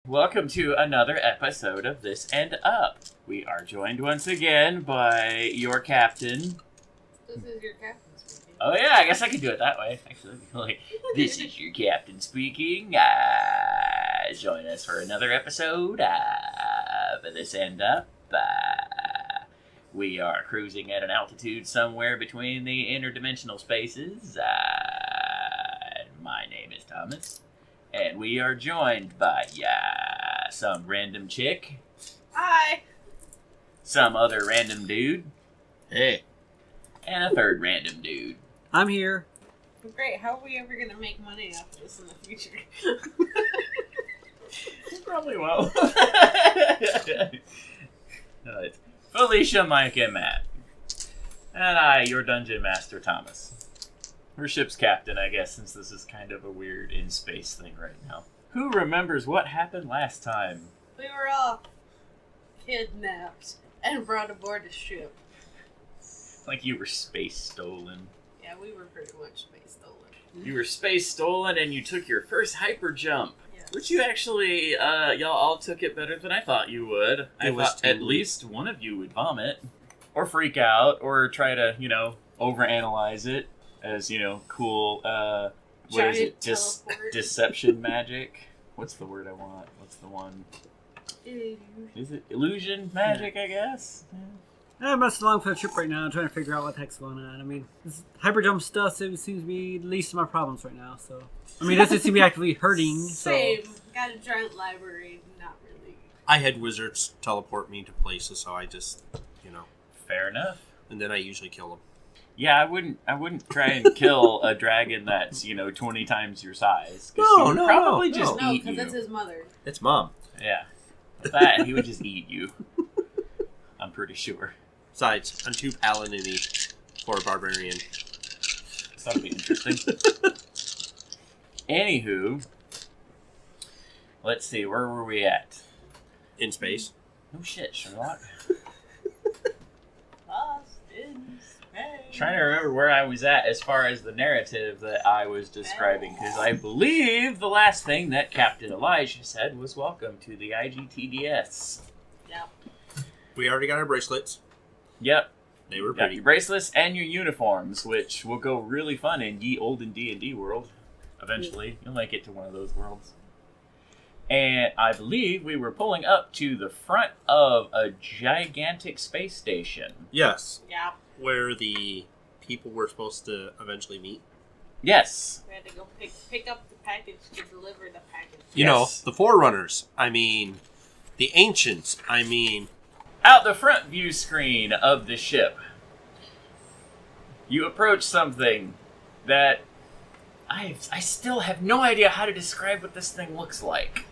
Welcome to another episode of This and Up. We are joined once again by your captain. This is your captain speaking. Oh yeah, I guess I could do it that way. Actually, like, this is your captain speaking. Join us for another episode of This and Up. We are cruising at an altitude somewhere between the interdimensional spaces. My name is Thomas. And we are joined by some random chick. Hi. Some other random dude. Hey. And a third random dude. I'm here. Great. How are we ever going to make money off this in the future? Probably won't. No, it's Felicia, Mike, and Matt. And I, your dungeon master, Thomas. We're ship's captain, I guess, since this is kind of a weird in-space thing right now. Who remembers what happened last time? We were all kidnapped and brought aboard a ship. Like you were space stolen. Yeah, we were pretty much space stolen. You were space stolen and you took your first hyper jump. Yeah. Which you actually, y'all all took it better than I thought you would. I thought at least one of you would vomit. Or freak out, or try to, overanalyze it. As, cool, what is it? Deception magic? What's the word I want? What's the one? Is it illusion magic, I guess? Yeah. I'm messing along for the trip right now, trying to figure out what the heck's going on. I mean, this hyperjump stuff seems to be the least of my problems right now, so... I mean, it doesn't seem to be actively hurting, so... Same. Got a giant library, not really. I had wizards teleport me to places, so I just, Fair enough. And then I usually kill them. Yeah, I wouldn't try and kill a dragon that's, 20 times your size. No, probably just No, eat because you. it's his mother. It's Mom. Yeah. That, he would just eat you. I'm pretty sure. Besides, I'm too paladin-y for a barbarian. That'll be interesting. Anywho, let's see, where were we at? In space. No shit, Sherlock. Lost in space. Trying to remember where I was at as far as the narrative that I was describing, because I believe the last thing that Captain Elijah said was welcome to the IGTDS. Yep. We already got our bracelets. Yep. They were Got pretty. your bracelets and your uniforms, which will go really fun in ye olden D&D world. Eventually, you'll make it to one of those worlds. And I believe we were pulling up to the front of a gigantic space station. Yes. Yeah. Where the people were supposed to eventually meet. Yes. We had to go pick up the package to deliver the package. You know, the Forerunners. I mean, the Ancients. I mean... Out the front view screen of the ship, you approach something that I still have no idea how to describe what this thing looks like.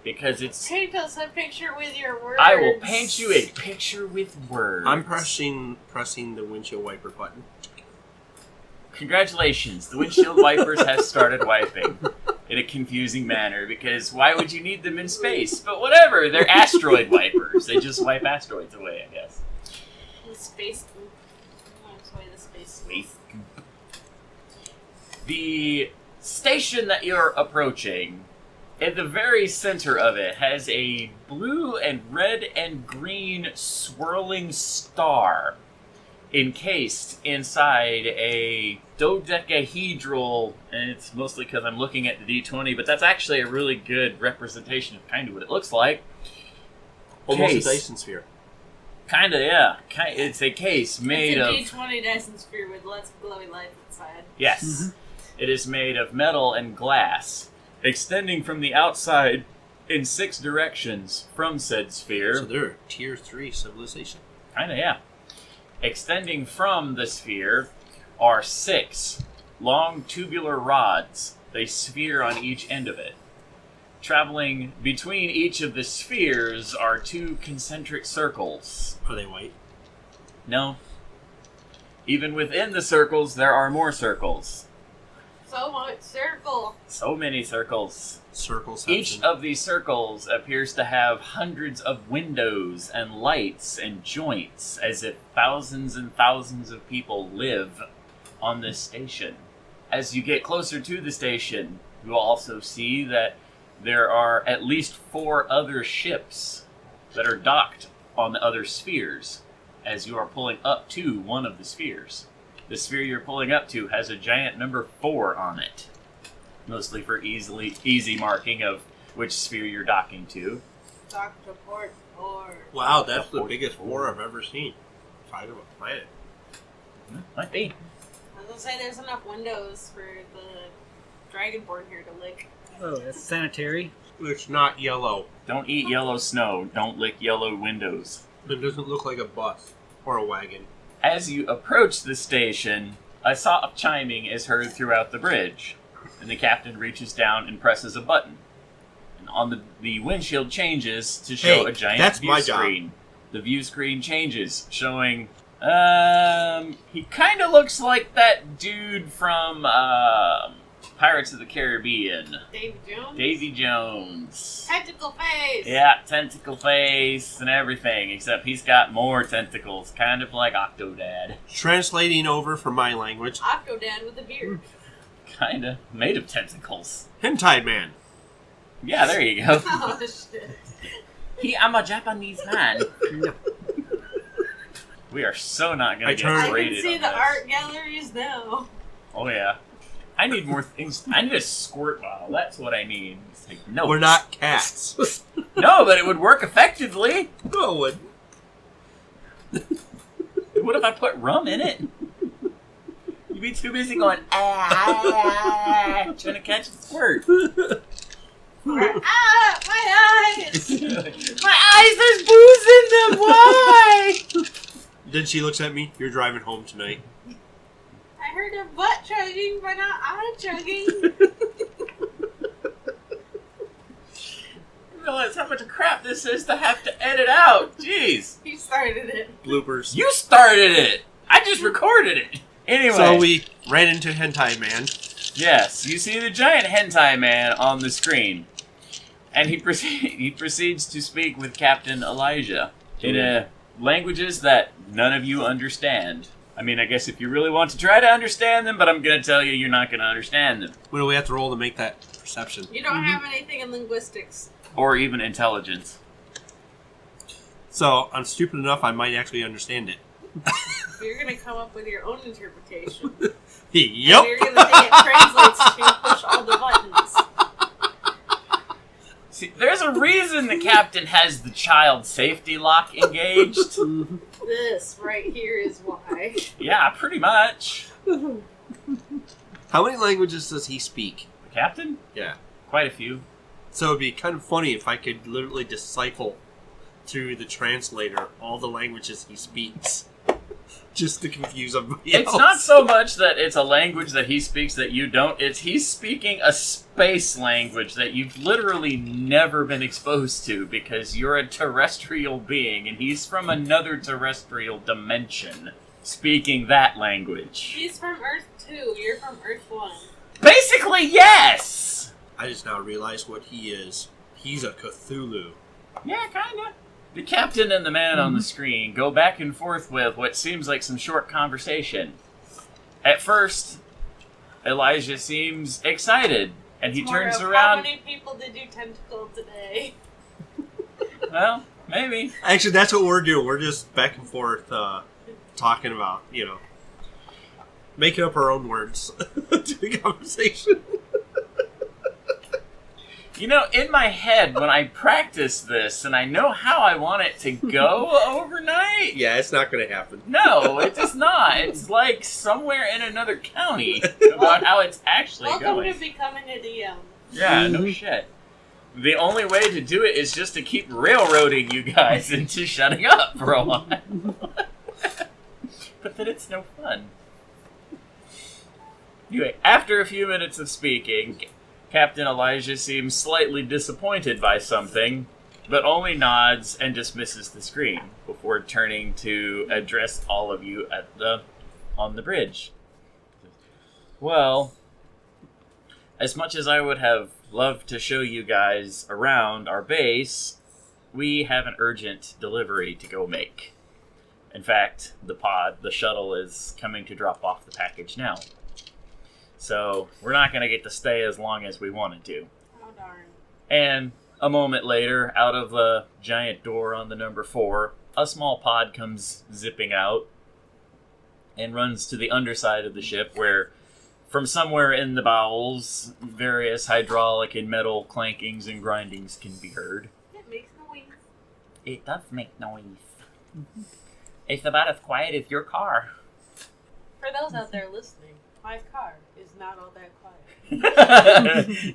Because it's... Paint us a picture with your words. I will paint you a picture with words. I'm pressing the windshield wiper button. Congratulations, the windshield wipers have started wiping in a confusing manner, because why would you need them in space? But whatever, they're asteroid wipers. They just wipe asteroids away, I guess. The space goop. That's why the space Space goop. The station that you're approaching, in the very center of it, has a blue and red and green swirling star encased inside a dodecahedral, and it's mostly because I'm looking at the D20, but that's actually a really good representation of kind of what it looks like. Almost Case. a Dyson sphere. Kinda, yeah. It's a case made of... It's a D20 Dyson sphere with lots of glowy lights inside. Yes. Mm-hmm. It is made of metal and glass, extending from the outside in 6 directions from said sphere. So they're a tier 3 civilization. Kinda, yeah. Extending from the sphere are 6 long tubular rods, a sphere on each end of it. Traveling between each of the spheres are 2 concentric circles. Are they white? No. Even within the circles, there are more circles. So much circle. So many circles. Circles. Each of these circles appears to have hundreds of windows and lights and joints, as if thousands and thousands of people live on this station. As you get closer to the station, you will also see that there are at least 4 other ships that are docked on the other spheres as you are pulling up to one of the spheres. The sphere you're pulling up to has a giant number 4 on it, mostly for easy marking of which sphere you're docking to. Dock to port 4. Wow, that's the biggest war I've ever seen. Side of a planet. Might be. I was gonna say there's enough windows for the Dragonborn here to lick. Oh, that's sanitary. It's not yellow. Don't eat yellow snow. Don't lick yellow windows. It doesn't look like a bus or a wagon. As you approach the station, a soft chiming is heard throughout the bridge, and the captain reaches down and presses a button. And on the windshield changes to show a giant view screen. The view screen changes, showing, he kind of looks like that dude from, Pirates of the Caribbean. Davy Jones? Davy Jones. Tentacle face! Yeah, tentacle face and everything, except he's got more tentacles, kind of like Octodad. Translating over from my language. Octodad with a beard. Kinda. Made of tentacles. Hentai man. Yeah, there you go. Oh, shit. I'm a Japanese man. We are so not going to get I rated can see on the this. art galleries now. Oh, yeah. I need more things. I need a squirt bottle. That's what I need. It's like, no. We're not cats. No, but it would work effectively. No, it would. What if I put rum in it? You'd be too busy going, trying to catch the squirt. My eyes! My eyes, there's booze in them. Why? Then she looks at me. You're driving home tonight. I heard a butt chugging, but not eye chugging. You realize how much crap this is to have to edit out. Jeez. You started it. Bloopers. You started it. I just recorded it. Anyway. So we ran into Hentai Man. Yes, you see the giant hentai man on the screen. And he proceeds to speak with Captain Elijah in languages that none of you understand. I mean, I guess if you really want to try to understand them, but I'm going to tell you you're not going to understand them. What do we have to roll to make that perception? You don't have anything in linguistics. Or even intelligence. So, I'm stupid enough I might actually understand it. You're going to come up with your own interpretation. Yep. And you're going to think it translates to push all the buttons. See, there's a reason the captain has the child safety lock engaged. This right here is why. Yeah, pretty much. How many languages does he speak? The captain? Yeah. Quite a few. So it'd be kind of funny if I could literally decipher through the translator all the languages he speaks. Just to confuse everybody else. It's not so much that it's a language that he speaks that you don't. It's he's speaking a space language that you've literally never been exposed to because you're a terrestrial being and he's from another terrestrial dimension speaking that language. He's from Earth 2. You're from Earth 1. Basically, yes! I just now realized what he is. He's a Cthulhu. Yeah, kinda. The captain and the man on the screen go back and forth with what seems like some short conversation. At first, Elijah seems excited, and he turns around. How many people did you tentacle today? Well, maybe. Actually, that's what we're doing. We're just back and forth talking about, making up our own words to the conversation. In my head, when I practice this, and I know how I want it to go overnight... Yeah, it's not going to happen. No, it is not. It's like somewhere in another county about how it's actually Welcome going. to becoming a DM. Yeah, no shit. The only way to do it is just to keep railroading you guys into shutting up for a while. But then it's no fun. Anyway, after a few minutes of speaking... Captain Elijah seems slightly disappointed by something, but only nods and dismisses the screen before turning to address all of you on the bridge. Well, as much as I would have loved to show you guys around our base, we have an urgent delivery to go make. In fact, the shuttle is coming to drop off the package now. So, we're not going to get to stay as long as we wanted to. Oh, darn. And a moment later, out of the giant door on the number 4, a small pod comes zipping out and runs to the underside of the ship where, from somewhere in the bowels, various hydraulic and metal clankings and grindings can be heard. It makes noise. It does make noise. It's about as quiet as your car. For those out there listening, my car is not all that quiet.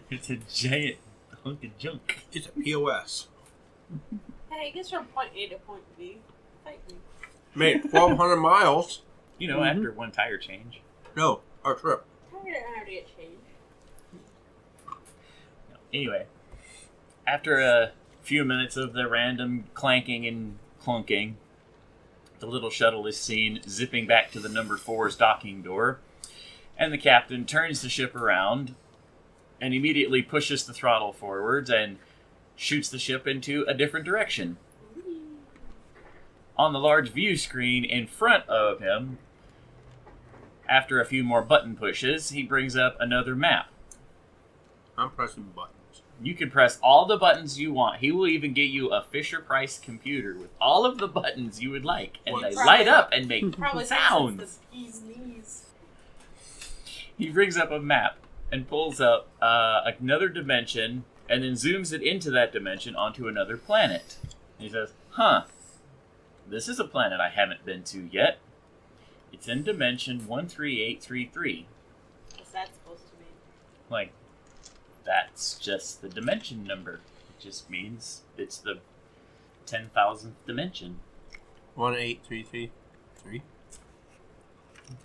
It's a giant hunk of junk. It's a POS. Hey, it gets from point A to point B. Fight me. Made 1,200 miles. You know, after one tire change. No, our trip. How did I already get changed? Anyway, after a few minutes of the random clanking and clunking, the little shuttle is seen zipping back to the number 4's docking door, and the captain turns the ship around and immediately pushes the throttle forwards and shoots the ship into a different direction. On the large view screen in front of him, after a few more button pushes, he brings up another map. I'm pressing buttons. You can press all the buttons you want. He will even get you a Fisher-Price computer with all of the buttons you would like. And they light up and make sounds. The bee's knees. He brings up a map and pulls up another dimension and then zooms it into that dimension onto another planet. And he says, this is a planet I haven't been to yet. It's in dimension 13833. What's that supposed to mean? Like, that's just the dimension number. It just means it's the 10,000th dimension. 18333.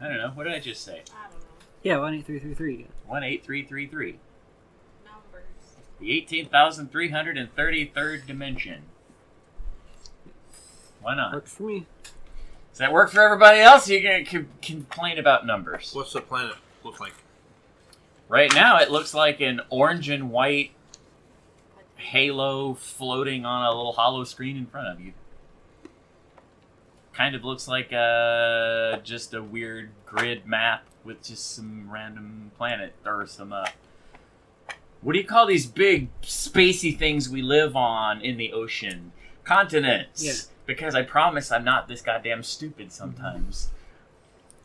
I don't know. What did I just say? I don't know. Yeah, 18333. 18333. Numbers. The 18,333rd dimension. Why not? Works for me. Does that work for everybody else? You're going to complain about numbers. What's the planet look like? Right now, it looks like an orange and white halo floating on a little hollow screen in front of you. Kind of looks like just a weird grid map with just some random planet or some what do you call these big spacey things we live on in the ocean? Continents. Yeah. Because I promise I'm not this goddamn stupid sometimes.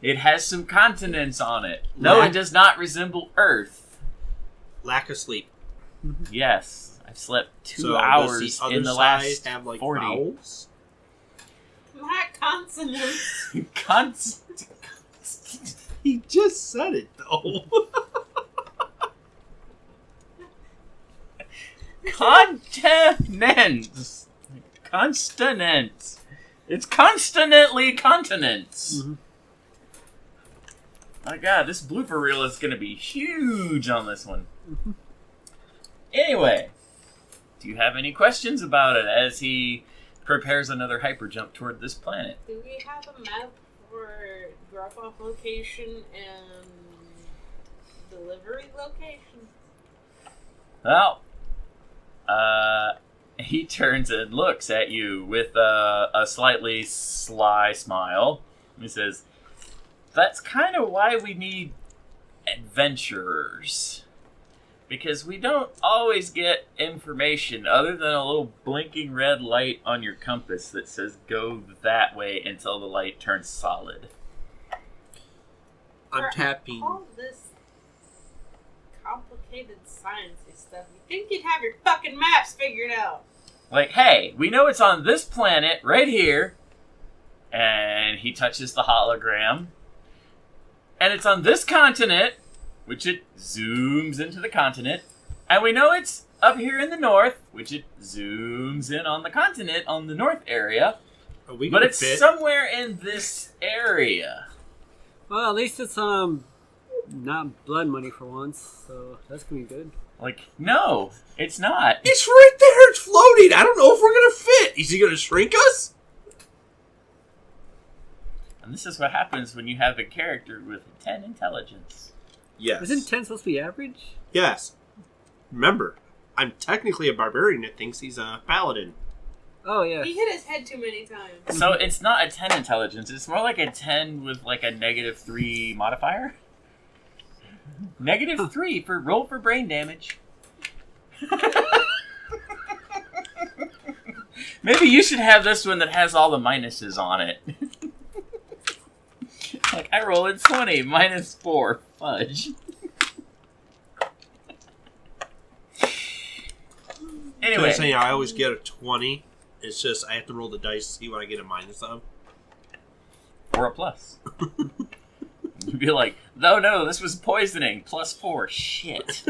It has some continents on it. No, it does not resemble Earth. Lack of sleep. Yes, I've slept 2 So hours does the other in the side last have like 40. vowels? Not consonants. He just said it though. Continents. Consonants. It's constantly continents. Mm-hmm. My God, this blooper reel is going to be huge on this one. Mm-hmm. Anyway, do you have any questions about it as he prepares another hyper jump toward this planet? Do we have a map for drop-off location and delivery location? Well, he turns and looks at you with a slightly sly smile. He says, that's kind of why we need adventurers. Because we don't always get information other than a little blinking red light on your compass that says go that way until the light turns solid. I'm tapping. All this complicated sciencey stuff. You think you'd have your fucking maps figured out? Like, hey, we know it's on this planet right here. And he touches the hologram. And it's on this continent, which it zooms into the continent. And we know it's up here in the north, which it zooms in on the continent on the north area. Are we But gonna it's fit? somewhere in this area. Well, at least it's not blood money for once, so that's gonna be good. Like, no, it's not. It's right there. It's floating. I don't know if we're gonna fit. Is he gonna shrink us? And this is what happens when you have a character with a 10 intelligence. Yes. Isn't 10 supposed to be average? Yes. Remember, I'm technically a barbarian that thinks he's a paladin. Oh, yeah. He hit his head too many times. So it's not a 10 intelligence, it's more like a 10 with like a -3 modifier. -3 for roll for brain damage. Maybe you should have this one that has all the minuses on it. Like, I roll a 20, minus 4. Fudge. Anyway. So I always get a 20. It's just I have to roll the dice to see what I get a minus of. Or a plus. You'd be like, no, this was poisoning. Plus 4. Shit.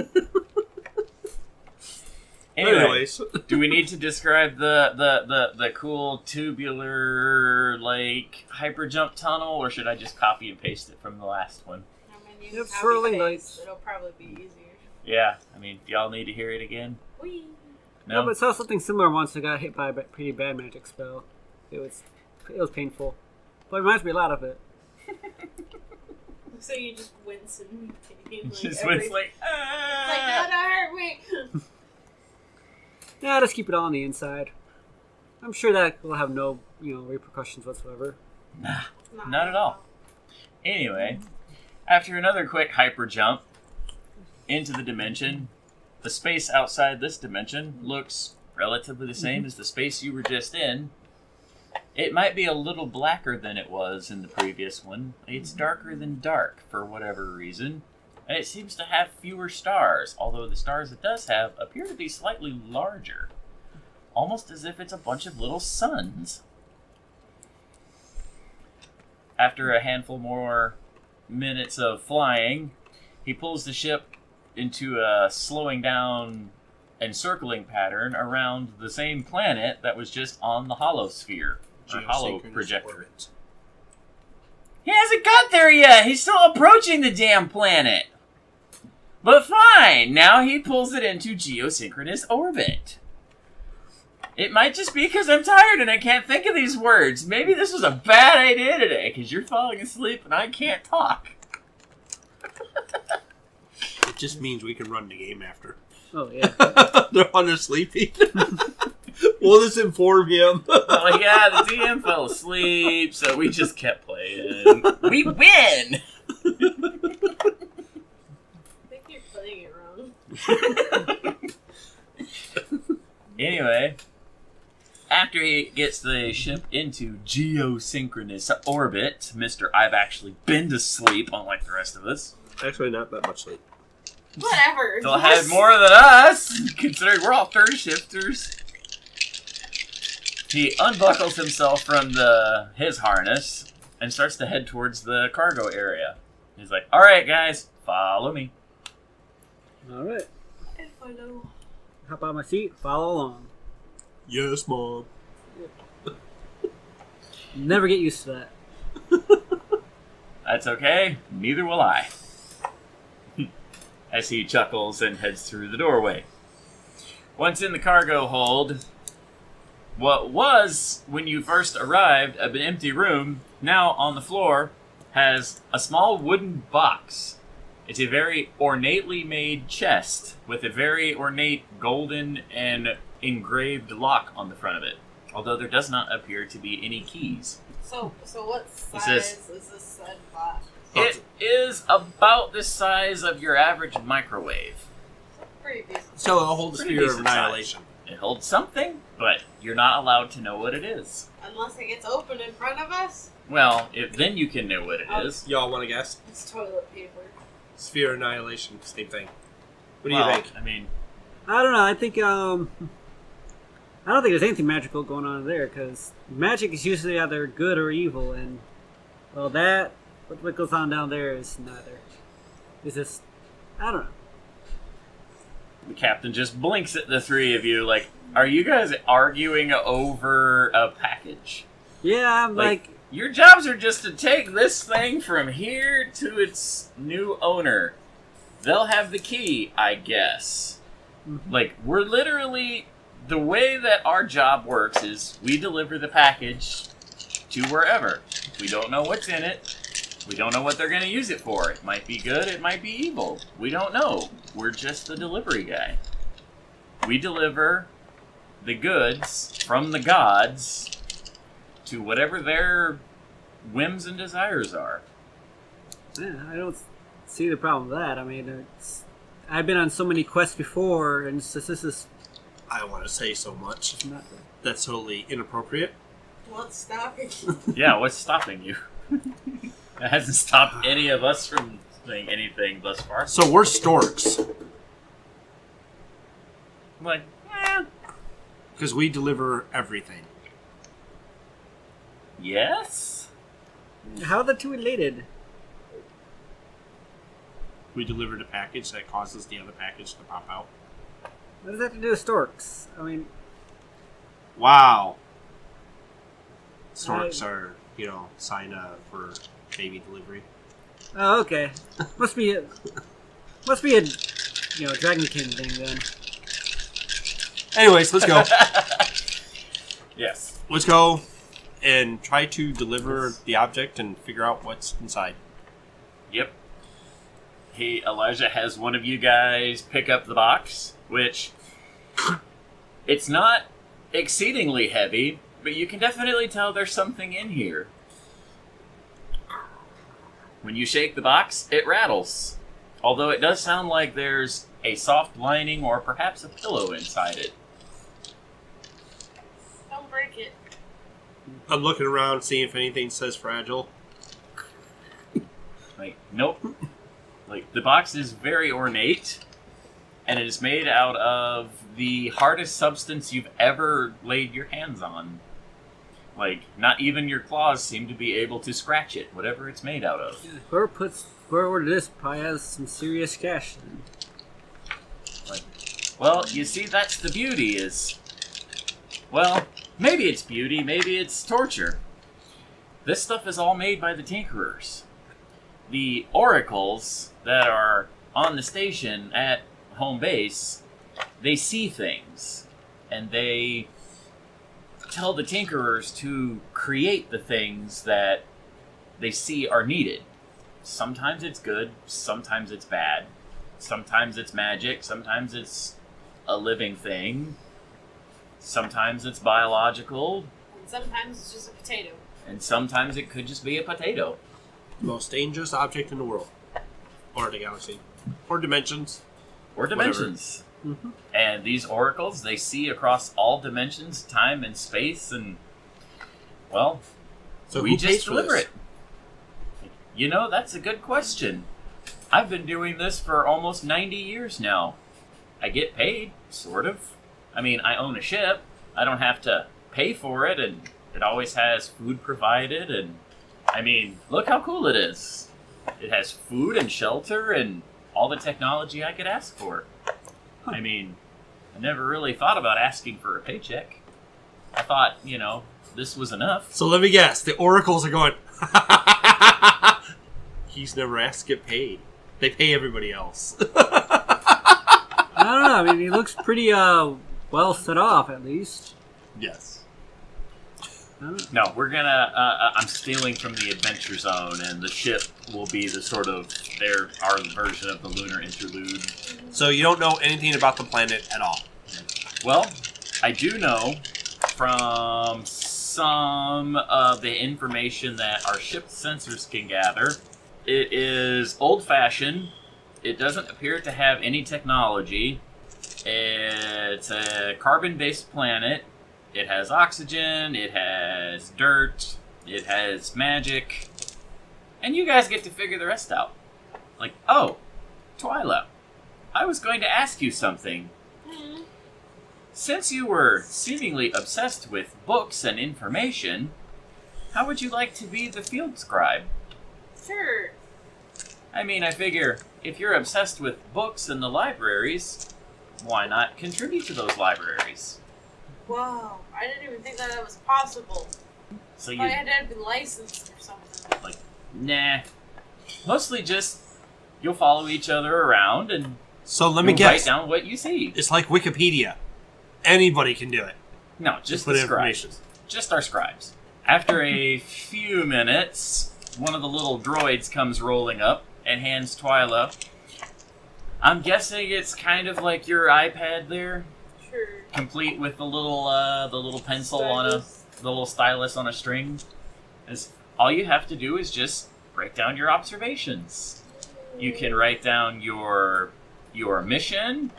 Anyways. Do we need to describe the cool tubular, like, hyper jump tunnel, or should I just copy and paste it from the last one? I mean, you Yep, can copy swirling paste. lights. It'll probably be easier. Yeah, I mean, do y'all need to hear it again? Whee! No, No? but saw something similar once. I got hit by a pretty bad magic spell. It was painful, but it reminds me a lot of it. So you just wince and pain, like, Just every... was like, It's like, no, don't hurt me! Yeah, just keep it all on the inside. I'm sure that will have no, repercussions whatsoever. Nah, not at all. Anyway, after another quick hyper jump into the dimension, the space outside this dimension looks relatively the same as the space you were just in. It might be a little blacker than it was in the previous one. It's darker than dark for whatever reason. And it seems to have fewer stars, although the stars it does have appear to be slightly larger. Almost as if it's a bunch of little suns. After a handful more minutes of flying, he pulls the ship into a slowing down and circling pattern around the same planet that was just on the holosphere, or holo projector. Orbit. He hasn't got there yet! He's still approaching the damn planet! But fine, now he pulls it into geosynchronous orbit. It might just be because I'm tired and I can't think of these words. Maybe this was a bad idea today, because you're falling asleep and I can't talk. It just means we can run the game after. Oh yeah. They're under sleeping. Will this inform him? Oh yeah, the DM fell asleep, so we just kept playing. We win! You're playing it wrong. Anyway, after he gets the ship into geosynchronous orbit, Mr. I've actually been to sleep, unlike the rest of us. Actually, not that much sleep. Whatever. They'll have more than us, considering we're all third shifters. He unbuckles himself from his harness and starts to head towards the cargo area. He's like, alright guys, follow me. Alright. If I know. Hop out of my seat, follow along. Yes, Mom. Never get used to that. That's okay, neither will I. As he chuckles and heads through the doorway. Once in the cargo hold, what was, when you first arrived, an empty room, now on the floor, has a small wooden box. It's a very ornately made chest with a very ornate golden and engraved lock on the front of it, although there does not appear to be any keys. So what size says- is this said box? It is about the size of your average microwave. Pretty decent. So it'll hold the Pretty sphere of decent size. annihilation. It holds something, but you're not allowed to know what it is. Unless it gets open in front of us, Well, then you can know what it is. Y'all want to guess? it's toilet paper. Sphere of annihilation, same thing. What do Well, you think? I mean, I don't know. I think I don't think there's anything magical going on there because magic is usually either good or evil, and well, what goes on down there is neither. It's just I don't know. the captain just blinks at the three of you like, are you guys arguing over a package? Yeah, I'm like Your jobs are just to take this thing from here to its new owner. They'll have the key, I guess. Mhm. Like, we're literally... The way that our job works is we deliver the package to wherever. We don't know what's in it. We don't know what they're going to use it for. It might be good, it might be evil. We don't know. We're just the delivery guy. We deliver the goods from the gods to whatever their whims and desires are. yeah, I don't see the problem with that. I mean, I've been on so many quests before, and this is I don't want to say so much. It's not That's totally inappropriate. What's stopping you? Yeah, what's stopping you? It hasn't stopped any of us from saying anything thus far. So we're storks. I'm like, Because we deliver everything. yes? How are the two related? We delivered a package that causes the other package to pop out. What does that have to do with storks? I mean, Wow. Storks are, sign for baby delivery. oh, okay. Must be a Dragon King thing then. Anyways, let's go. Yes. Let's go and try to deliver the object and figure out what's inside. Yep. Hey, Elijah has one of you guys pick up the box, which it's not exceedingly heavy, but you can definitely tell there's something in here. When you shake the box, it rattles. Although it does sound like there's a soft lining or perhaps a pillow inside it. Don't break it. I'm looking around, seeing if anything says fragile. Like, nope. Like, the box is very ornate, and it is made out of the hardest substance you've ever laid your hands on. Like, not even your claws seem to be able to scratch it, whatever it's made out of. Whoever ordered this probably has some serious cash then. Like, well, you see, that's the beauty is... Well, maybe it's beauty, maybe it's torture. This stuff is all made by the tinkerers. The oracles that are on the station at home base, they see things, and they tell the tinkerers to create the things that they see are needed. Sometimes it's good, sometimes it's bad. Sometimes it's magic, sometimes it's a living thing. Sometimes it's biological. And sometimes it's just a potato. And sometimes it could just be a potato. Most dangerous object in the world. Or the galaxy. Or dimensions. Or dimensions. Mm-hmm. And these oracles, they see across all dimensions, time and space, and, well, So we who just pays for deliver this? it. You know, that's a good question. I've been doing this for almost 90 years now. I get paid, sort of. I mean, I own a ship. I don't have to pay for it, and it always has food provided, and, I mean, look how cool it is. It has food and shelter and all the technology I could ask for. I mean, I never really thought about asking for a paycheck. I thought, this was enough. So let me guess. The oracles are going, he's never asked to get paid. They pay everybody else. I don't know. I mean, he looks pretty well set off, at least. Yes. I don't know. No, we're gonna. I'm stealing from the Adventure Zone, and the ship will be the sort of our version of the lunar interlude. So you don't know anything about the planet at all. Well, I do know from some of the information that our ship's sensors can gather. It is old-fashioned. It doesn't appear to have any technology. It's a carbon-based planet. It has oxygen, it has dirt, it has magic. And you guys get to figure the rest out. Like, oh, Twila, I was going to ask you something. Mm-hmm. Since you were seemingly obsessed with books and information, how would you like to be the field scribe? Sure. I mean, I figure, if you're obsessed with books and the libraries, why not contribute to those libraries? Wow, I didn't even think that was possible. So I you, had to have been licensed or something. like, nah. Mostly just, you'll follow each other around and So let me you'll write guess. down what you see. It's like Wikipedia. Anybody can do it. No, just put the information. scribes. Just our scribes. After a few minutes, one of the little droids comes rolling up and hands Twila. I'm guessing it's kind of like your iPad there, Sure. complete with the little pencil the little stylus on a string. As all you have to do is just write down your observations. You can write down your mission,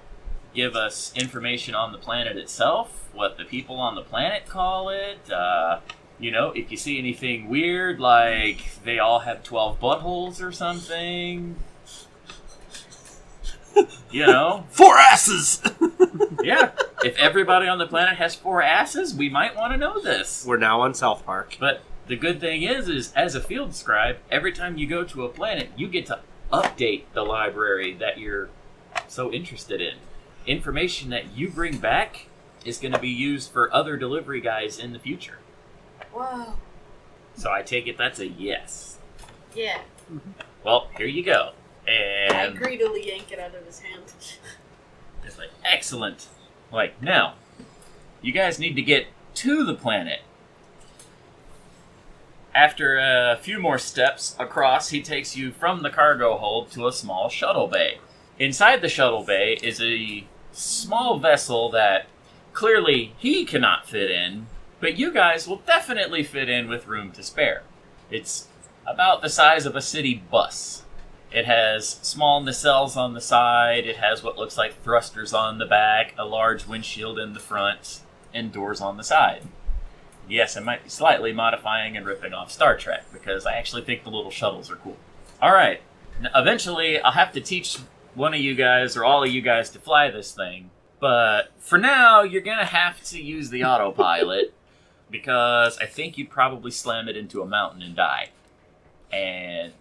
give us information on the planet itself, what the people on the planet call it. If you see anything weird, like they all have 12 buttholes or something. 4 asses! Yeah. If everybody on the planet has 4 asses, we might want to know this. We're now on South Park. But the good thing is as a field scribe, every time you go to a planet, you get to update the library that you're so interested in. Information that you bring back is going to be used for other delivery guys in the future. Wow. So I take it that's a yes. Yeah. Well, here you go. And I greedily yank it out of his hand. it's like, excellent. Like, now, you guys need to get to the planet. After a few more steps across, he takes you from the cargo hold to a small shuttle bay. Inside the shuttle bay is a small vessel that clearly he cannot fit in, but you guys will definitely fit in with room to spare. It's about the size of a city bus. It has small nacelles on the side, it has what looks like thrusters on the back, a large windshield in the front, and doors on the side. Yes, I might be slightly modifying and ripping off Star Trek, because I actually think the little shuttles are cool. Alright, eventually I'll have to teach one of you guys, or all of you guys, to fly this thing, but for now, you're gonna have to use the autopilot, because I think you'd probably slam it into a mountain and die. And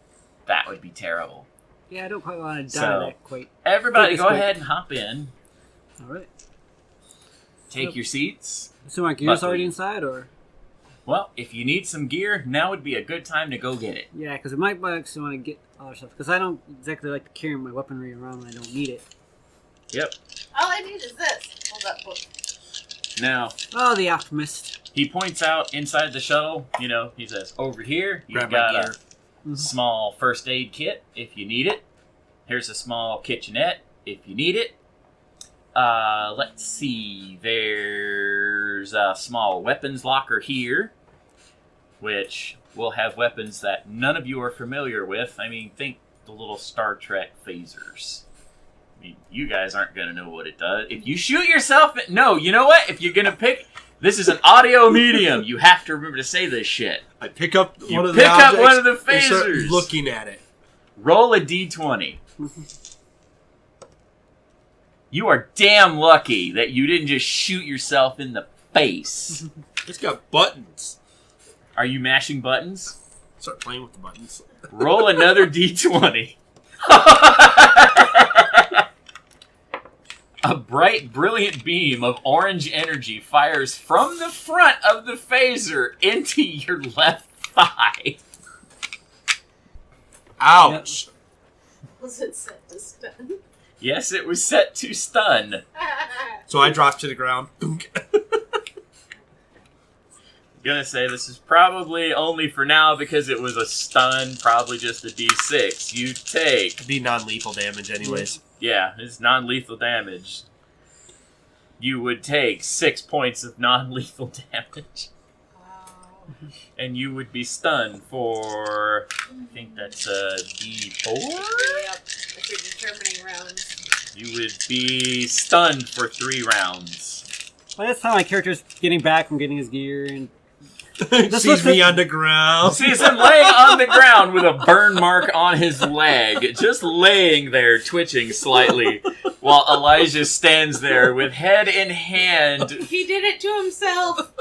that would be terrible. Yeah, I don't quite want to die that quick. Everybody go ahead and hop in. Alright. Take your seats. So my gear's already inside, or? Well, if you need some gear, now would be a good time to go get it. Yeah, because I might actually want to get other stuff. Because I don't exactly like to carry my weaponry around when I don't need it. Yep. All I need is this. Hold that book. Now. Oh, the Optimist. He points out inside the shuttle, he says, over here, you've got a small first aid kit if you need it. Here's a small kitchenette if you need it. Let's see, there's a small weapons locker here, which will have weapons that none of you are familiar with. I mean, think the little Star Trek phasers. I mean, you guys aren't going to know what it does. If you shoot yourself... No, you know what? If you're going to pick... This is an audio medium. You have to remember to say this shit. I pick up one of the objects. Pick up one of the and start phasers. looking at it. Roll a d20. You are damn lucky that you didn't just shoot yourself in the face. It's got buttons. Are you mashing buttons? Start playing with the buttons. Roll another d20. A bright, brilliant beam of orange energy fires from the front of the phaser into your left thigh. Ouch. Was it set to stun? Yes, it was set to stun. So I drop to the ground. Gonna say this is probably only for now because it was a stun, probably just a d6. You take... It'd be non-lethal damage anyways. Yeah, it's non-lethal damage. You would take 6 points of non-lethal damage. Wow. And you would be stunned for... I think that's a d4? Yep, if you're determining rounds. You would be stunned for 3 rounds. By this time, my character's getting back from getting his gear and... Sees me on the ground. Sees him laying on the ground with a burn mark on his leg, just laying there, twitching slightly, while Elijah stands there with head in hand. He did it to himself.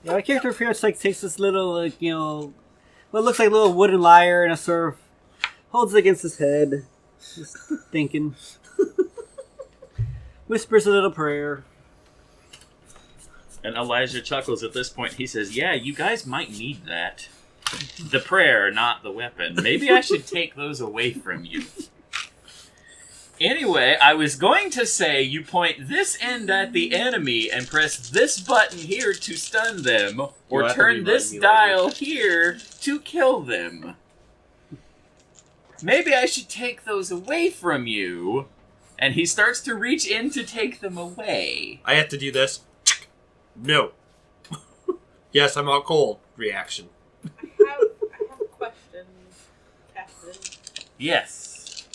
Yeah, my character pretty much takes this little, what looks like a little wooden lyre and a sort of holds it against his head, just thinking. Whispers a little prayer. And Elijah chuckles at this point. He says, yeah, you guys might need that. The prayer, not the weapon. Maybe I should take those away from you. Anyway, I was going to say you point this end at the enemy and press this button here to stun them, or turn this dial here to kill them. Maybe I should take those away from you. And he starts to reach in to take them away. I have to do this. No. Yes, I'm out cold. Reaction. I have a question, Captain. Yes.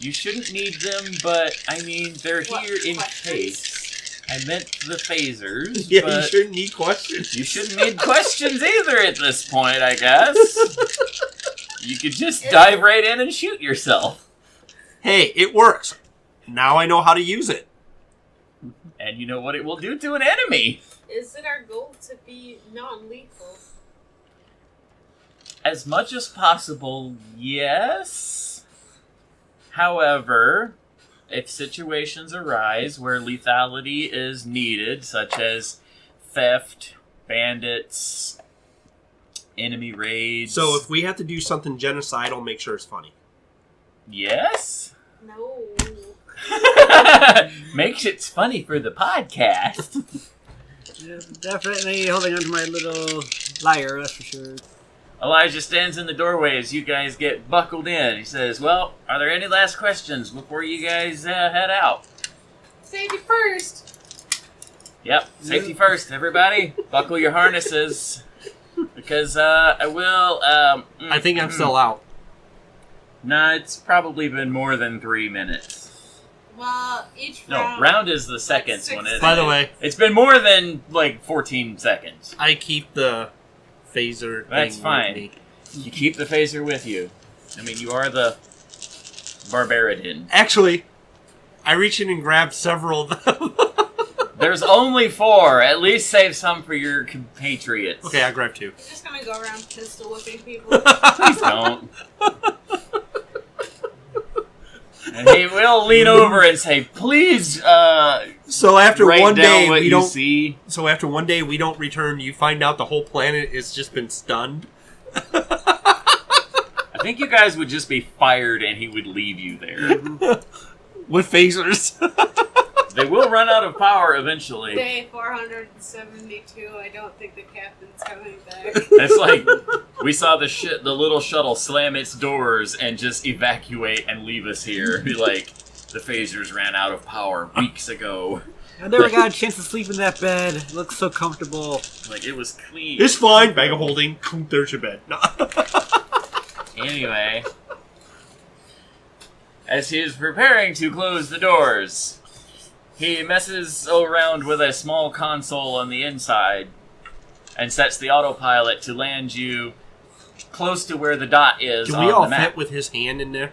You shouldn't need them, but, I mean, they're What, here in questions? case. I meant the phasers, Yeah, but you shouldn't need questions. you shouldn't need questions either at this point, I guess. You could just dive right in and shoot yourself. Hey, it works. Now I know how to use it. And you know what it will do to an enemy. Is it our goal to be non-lethal? As much as possible, yes. However, if situations arise where lethality is needed, such as theft, bandits, enemy raids... So if we have to do something genocidal, make sure it's funny. Yes? No. Makes it funny for the podcast. Yeah, definitely holding onto my little lyre, that's for sure. Elijah stands in the doorway as you guys get buckled in. He says, well, are there any last questions before you guys head out? Safety first! Yep, safety first, everybody. Buckle your harnesses. Because I will... I think I'm still out. Nah, it's probably been more than 3 minutes. Well, each No, round... round is the second Six. one, isn't By it? the way, It's been more than, 14 seconds. I keep the phaser That's thing fine. with me. You keep the phaser with you. I mean, you are the Barbaridin. Actually, I reach in and grab several of them. There's only 4. At least save some for your compatriots. Okay, I grab 2. I'm just gonna go around pistol whipping people. Please don't. And he will lean over and say, please, So after write one down day what we you don't. see. So after one day we don't return. You find out the whole planet has just been stunned. I think you guys would just be fired and he would leave you there. With phasers. They will run out of power eventually. Day 472, I don't think the captain's coming back. It's like we saw the little shuttle slam its doors and just evacuate and leave us here. Be like, the phasers ran out of power weeks ago. I never got a chance to sleep in that bed. It looks so comfortable. Like, it was clean. It's fine. Bag of holding. There's your bed. No. Anyway, as he is preparing to close the doors, he messes around with a small console on the inside and sets the autopilot to land you close to where the dot is Can on we all the map. fit with his hand in there?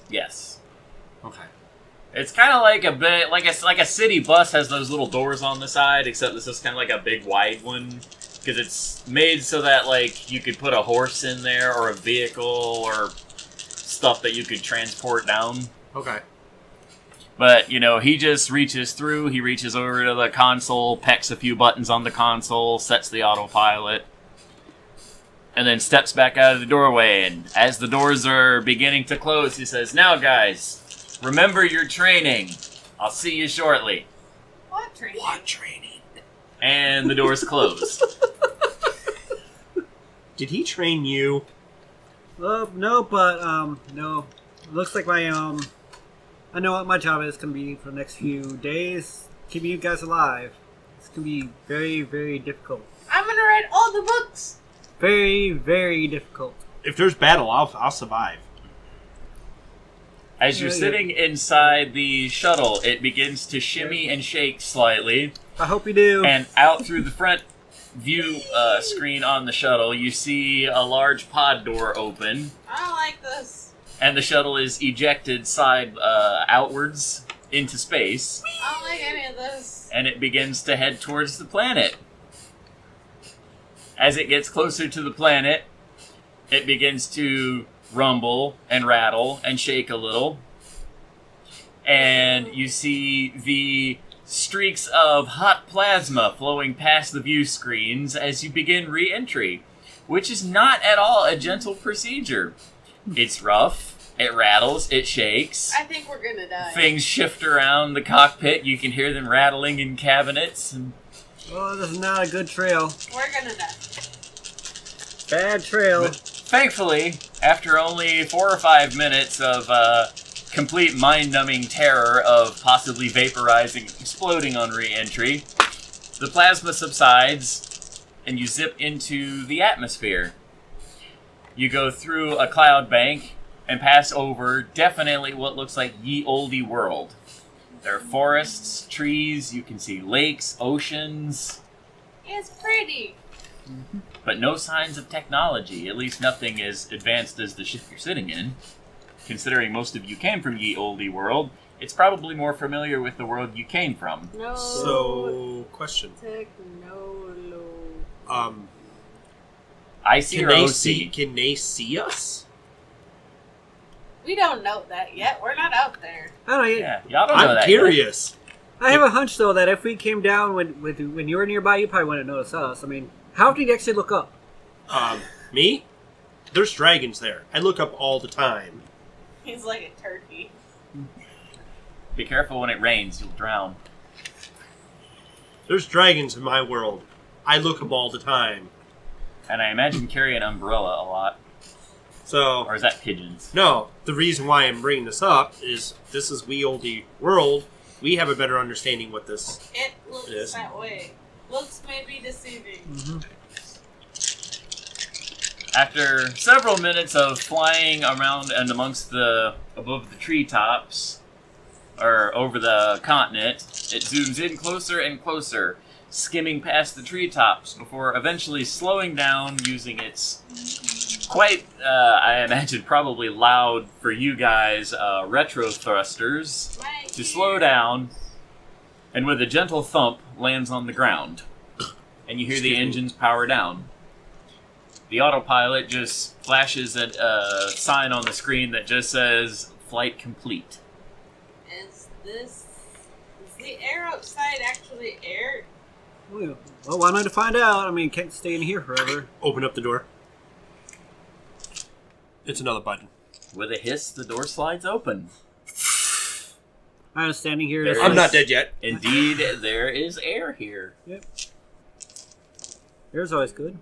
Yes. Okay. It's kind of like a city bus has those little doors on the side, except this is kind of like a big wide one. Because it's made so that, like, you could put a horse in there or a vehicle or stuff that you could transport down. Okay. But, you know, he just reaches through, he reaches over to the console, pecks a few buttons on the console, sets the autopilot, and then steps back out of the doorway. And as the doors are beginning to close, he says, now, guys, remember your training. I'll see you shortly. What training? What training? And the doors close. Did he train you? No, but, no. Looks like my, I know what my job is going to be for the next few days. Keeping you guys alive. It's going to be very, very difficult. I'm gonna read all the books! Very, very difficult. If there's battle, I'll survive. As you're sitting inside the shuttle, it begins to shimmy and shake slightly. I hope you do. And out through the front view screen on the shuttle, you see a large pod door open. I don't like this. And the shuttle is ejected outwards into space. I don't like any of this. And it begins to head towards the planet. As it gets closer to the planet, it begins to rumble and rattle and shake a little. And you see the streaks of hot plasma flowing past the view screens as you begin re-entry, which is not at all a gentle procedure. It's rough, it rattles, it shakes. I think we're gonna die. Things shift around the cockpit. You can hear them rattling in cabinets. And Oh, this is not a good trail. We're gonna die. Bad trail. thankfully, after only 4 or 5 minutes of complete mind-numbing terror of possibly vaporizing, exploding on re-entry, the plasma subsides and you zip into the atmosphere. You go through a cloud bank and pass over definitely what looks like ye olde world. There are forests, trees, you can see lakes, oceans. It's pretty. But no signs of technology, at least nothing as advanced as the ship you're sitting in. Considering most of you came from ye olde world, it's probably more familiar with the world you came from. No. So, question. Technolo. I see Can or they OC? see? Can they see us? We don't know that yet. We're not out there. I don't know. Yeah, y'all don't know I'm that curious. I have a hunch though that if we came down when you were nearby, you probably wouldn't notice us. I mean, how often do you actually look up? Me? There's dragons there. I look up all the time. He's like a turkey. yet. Be careful when it rains, you'll drown. There's dragons in my world. I look up all the time. And I imagine carry an umbrella a lot. So, Or is that pigeons? no, the reason why I'm bringing this up is this is we olde world. We have a better understanding what this. It looks It is. that way. Looks may be deceiving. Mm-hmm. After several minutes of flying around and above the treetops, or over the continent, it zooms in closer and closer, skimming past the treetops before eventually slowing down using its quite, I imagine, probably loud for you guys, retro thrusters Right to slow down, and with a gentle thump lands on the ground. And you hear the Excuse me. engines power down. The autopilot just flashes a sign on the screen that just says, flight complete. Is the air outside actually air? Well, why not to find out? I mean, can't stay in here forever. Open up the door. It's another button. With a hiss, the door slides open. I'm standing here. There just is- I'm not dead yet. Indeed, there is air here. Yep. Air's always good.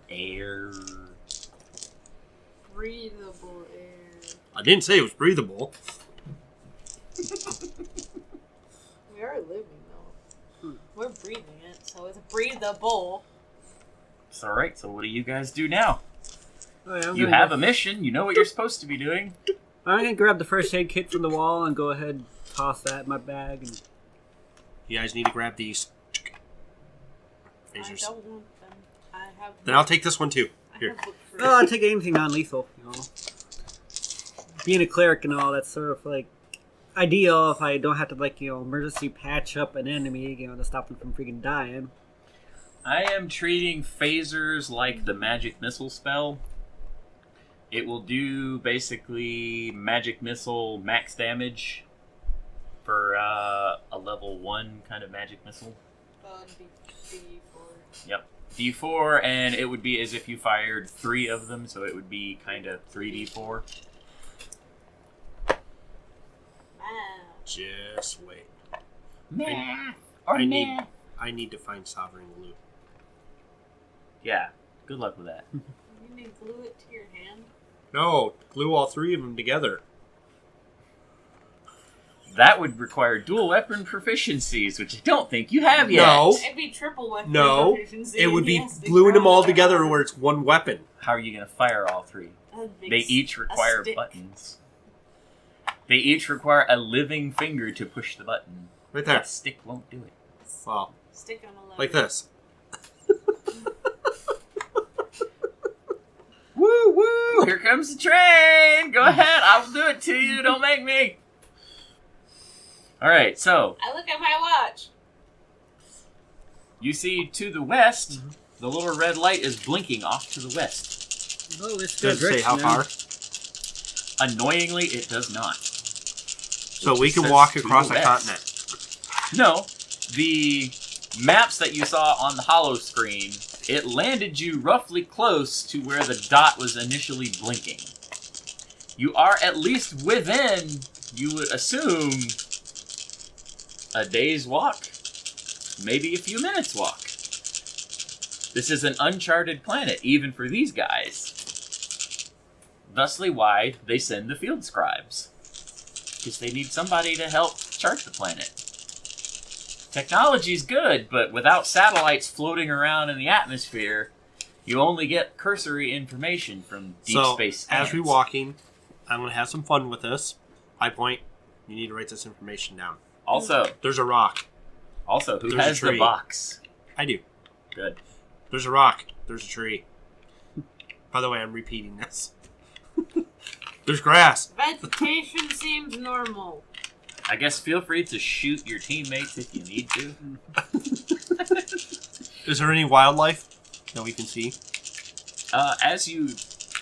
Air. Breathable air. I didn't say it was breathable. We are living though. We're breathing it, so it's breathable. It's alright, so what do you guys do now? Oh, yeah, You have a mission, you know what you're supposed to be doing. I'm gonna grab the first aid kit from the wall and go ahead and toss that in my bag. And You guys need to grab these. I Phasers. don't want them. I have. Then I'll take this one too. I Here. have book for oh, I'll take anything non-lethal. You know, being a cleric and all, that's sort of like ideal if I don't have to emergency patch up an enemy, to stop them from freaking dying. I am treating phasers like the magic missile spell. It will do basically magic missile max damage for a level 1 kind of magic missile. D4. Yep. D4, and it would be as if you fired 3 of them, so it would be kind of 3D4. Just wait. Math I need to find sovereign glue. Yeah, good luck with that. You need to glue it to your hand. No, glue all 3 of them together. That would require dual weapon proficiencies, which I don't think you have yet. No. It'd be triple weapon No, proficiency. it would be Yes, they gluing them all cross together out. where it's one weapon. How are you going to fire all 3? That'd make They each a require stick. buttons. They each require a living finger to push the button. Right there. That stick won't do it. Well, Stick on a lever. like this. Woo woo! Here comes the train! Go ahead, I'll do it to you, don't make me! Alright, so, I look at my watch. you see to the west, the little red light is blinking off to the west. Oh, this Does it say how far? Annoyingly, it does not. So we It can says walk to across the a west. continent. No, the maps that you saw on the holo screen, it landed you roughly close to where the dot was initially blinking. You are at least within, you would assume, a day's walk, maybe a few minutes walk. This is an uncharted planet, even for these guys. Thusly why they send the field scribes. Because they need somebody to help chart the planet. Technology's good, but without satellites floating around in the atmosphere, you only get cursory information from deep space scans. as we're walking, I'm going to have some fun with this. High Point, you need to write this information down. Also, There's a rock. who There's a has the tree. box? I do. Good. There's a rock. There's a tree. By the way, I'm repeating this. There's grass. Vegetation seems normal. I guess feel free to shoot your teammates if you need to. Is there any wildlife that we can see? As you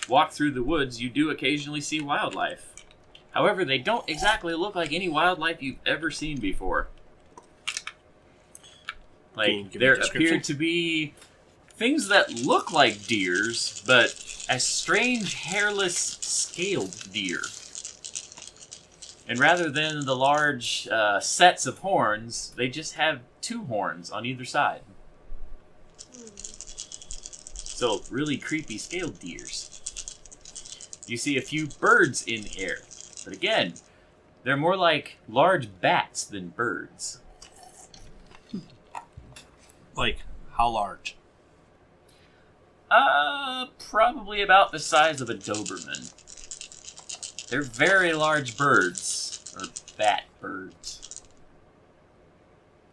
walk through the woods, you do occasionally see wildlife. However, they don't exactly look like any wildlife you've ever seen before. Can you Like, give there a description? appear to be things that look like deers, but as strange, hairless, scaled deer. And rather than the large sets of horns, they just have 2 horns on either side. So, really creepy scaled deers. You see a few birds in the air. But again, they're more like large bats than birds. Like, how large? Probably about the size of a Doberman. They're very large birds, or bat birds.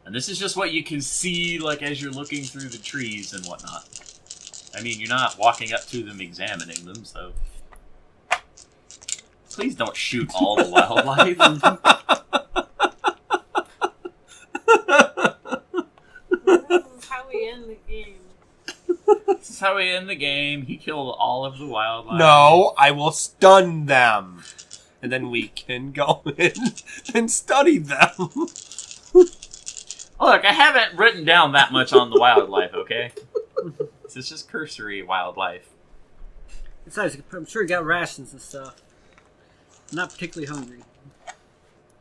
And this is just what you can see, like, as you're looking through the trees and whatnot. I mean, you're not walking up to them examining them, so... Please don't shoot all the wildlife. This is how we end the game. This is how we end the game. He killed all of the wildlife. No, I will stun them. And then we can go in and study them. Look, I haven't written down that much on the wildlife, okay? This is just cursory wildlife. Besides, I'm sure you got rations and stuff. Not particularly hungry.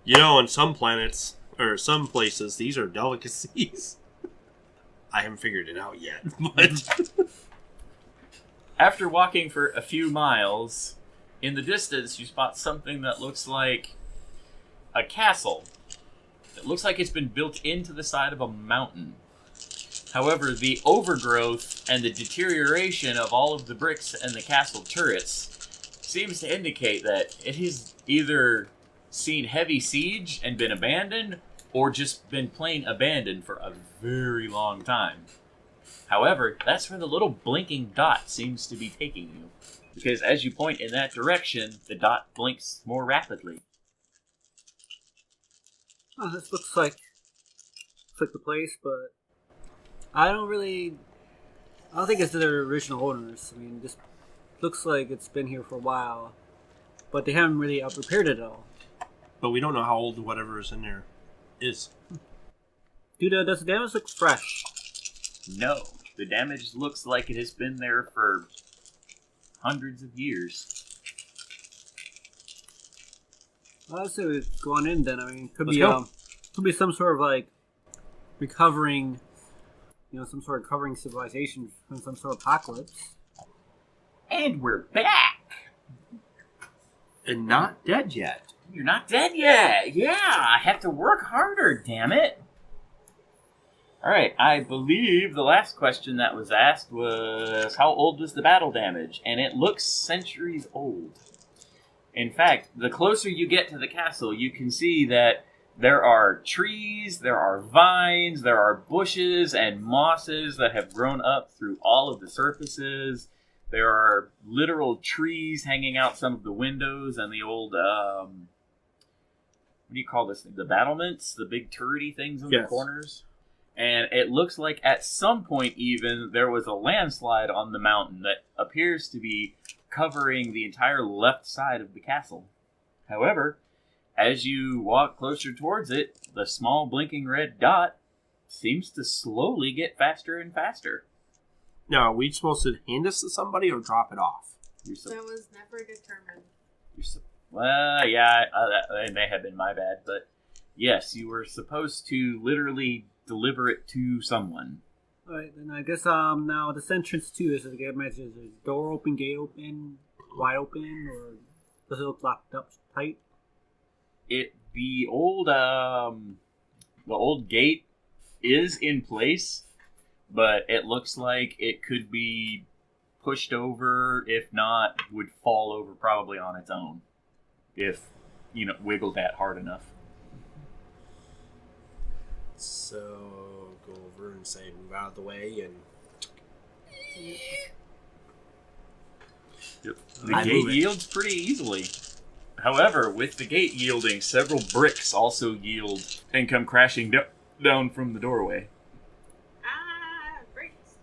You know, on some planets, or some places, these are delicacies. I haven't figured it out yet, but... After walking for a few miles, in the distance you spot something that looks like a castle. It looks like it's been built into the side of a mountain. However, the overgrowth and the deterioration of all of the bricks and the castle turrets seems to indicate that it has either seen heavy siege and been abandoned, or just been plain abandoned for a very long time. However, that's where the little blinking dot seems to be taking you. Because as you point in that direction, the dot blinks more rapidly. Oh, this looks like the place, but I don't think it's their original owners. I mean, this looks like it's been here for a while, but they haven't really repaired it at all. But we don't know how old whatever is in there is. Dude, does the damage look fresh? No, the damage looks like it has been there for hundreds of years. Well, I'd say we've gone in then. I mean, could Let's be some sort of like recovering, some sort of recovering civilization from some sort of apocalypse. And we're back! And not dead yet. You're not dead yet! Yeah, I have to work harder, damn it! Alright, I believe the last question that was asked was how old was the battle damage? And it looks centuries old. In fact, the closer you get to the castle, you can see that there are trees, there are vines, there are bushes and mosses that have grown up through all of the surfaces. There are literal trees hanging out some of the windows and the old, what do you call this thing? The battlements? The big turrety things in the corners? And it looks like at some point even there was a landslide on the mountain that appears to be covering the entire left side of the castle. However, as you walk closer towards it, the small blinking red dot seems to slowly get faster and faster. Now, are we supposed to hand this to somebody or drop it off? That was never determined. Well, yeah, that may have been my bad, but yes, you were supposed to literally deliver it to someone. Alright, then I guess now this entrance too is the door open, gate open, wide open, or does it look locked up tight? The old gate is in place, but it looks like it could be pushed over, if not, would fall over probably on its own. if, wiggled at hard enough. So go over and say, move out of the way, and Yep. The gate yields pretty easily. However, with the gate yielding, several bricks also yield and come crashing down from the doorway. Bricks.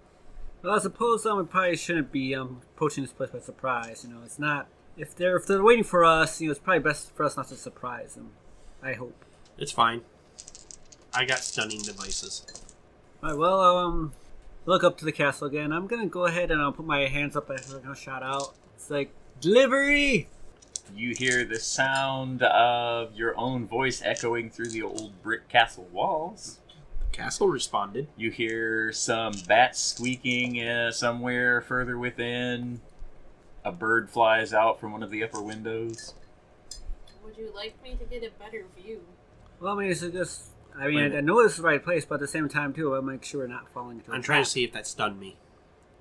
Well, I suppose we probably shouldn't be approaching this place by surprise. It's not if they're waiting for us. It's probably best for us not to surprise them. I hope. it's fine. I got stunning devices. All right. Well, look up to the castle again. I'm gonna go ahead and I'll put my hands up as I'm gonna shout out. It's like delivery. You hear the sound of your own voice echoing through the old brick castle walls. The castle responded. You hear some bats squeaking somewhere further within. A bird flies out from one of the upper windows. Would you like me to get a better view? Well, I know it's the right place, but at the same time too, I'll make sure we're not falling into. I'm trying to see if that stunned me.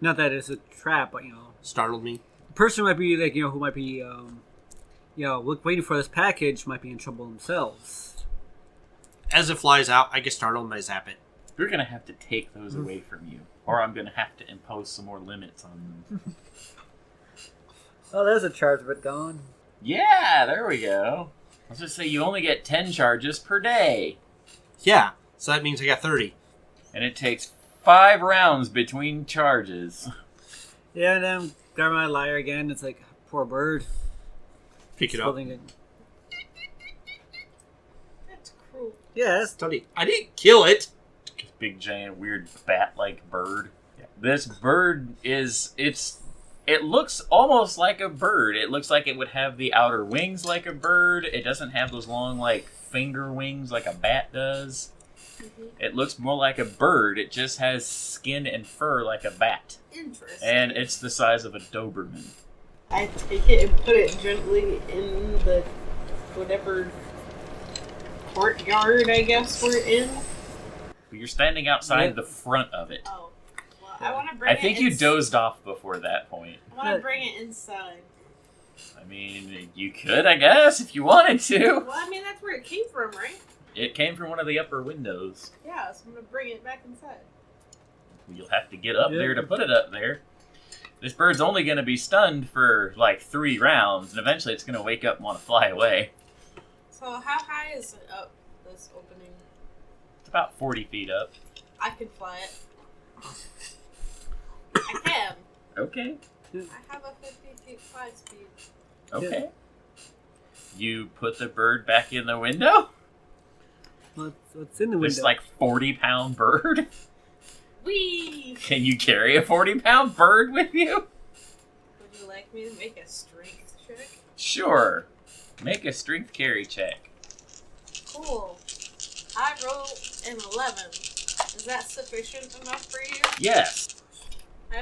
Not that it's a trap, but Startled me. the person might be like who might be waiting for this package might be in trouble themselves. As it flies out, I get startled and I zap it. You're going to have to take those away from you, or I'm going to have to impose some more limits on them. Oh, there's a charge of it gone. Yeah, there we go. Let's just say you only get 10 charges per day. Yeah, so that means I got 30. And it takes 5 rounds between charges. Yeah, and then grab my lyre again. It's like poor bird. Pick it up. Holding it. That's cruel. Yeah, Study. I didn't kill it. Big, giant, weird bat-like bird. Yeah. This bird it looks almost like a bird. It looks like it would have the outer wings like a bird. It doesn't have those long, finger wings like a bat does. Mm-hmm. It looks more like a bird. It just has skin and fur like a bat. Interesting. And it's the size of a Doberman. I take it and put it gently in the whatever courtyard, I guess we're in. You're standing outside the front of it. Oh. Well, I want to bring it I think you dozed off before that point. I want to bring it inside. I mean, you could, I guess, if you wanted to. Well, I mean, that's where it came from, right? It came from one of the upper windows. Yeah, so I'm going to bring it back inside. You'll have to get up there to put it up there. This bird's only going to be stunned for 3 rounds, and eventually it's going to wake up and want to fly away. So how high is it up, this opening? It's about 40 feet up. I can fly it. I can. Okay. I have a 50 feet fly speed. Okay. You put the bird back in the window? What's in the window? This 40-pound bird? Whee! Can you carry a 40-pound bird with you? Would you like me to make a strength check? Sure. Make a strength carry check. Cool. I rolled an 11. Is that sufficient enough for you? Yes.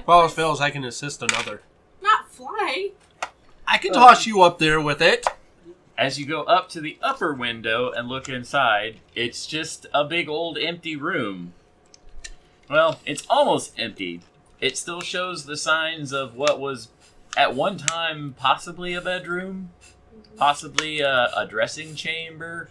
Well, as fails, I can assist another. Not fly. I can toss you up there with it. As you go up to the upper window and look inside, it's just a big old empty room. Well, it's almost empty. It still shows the signs of what was at one time possibly a bedroom, possibly a dressing chamber.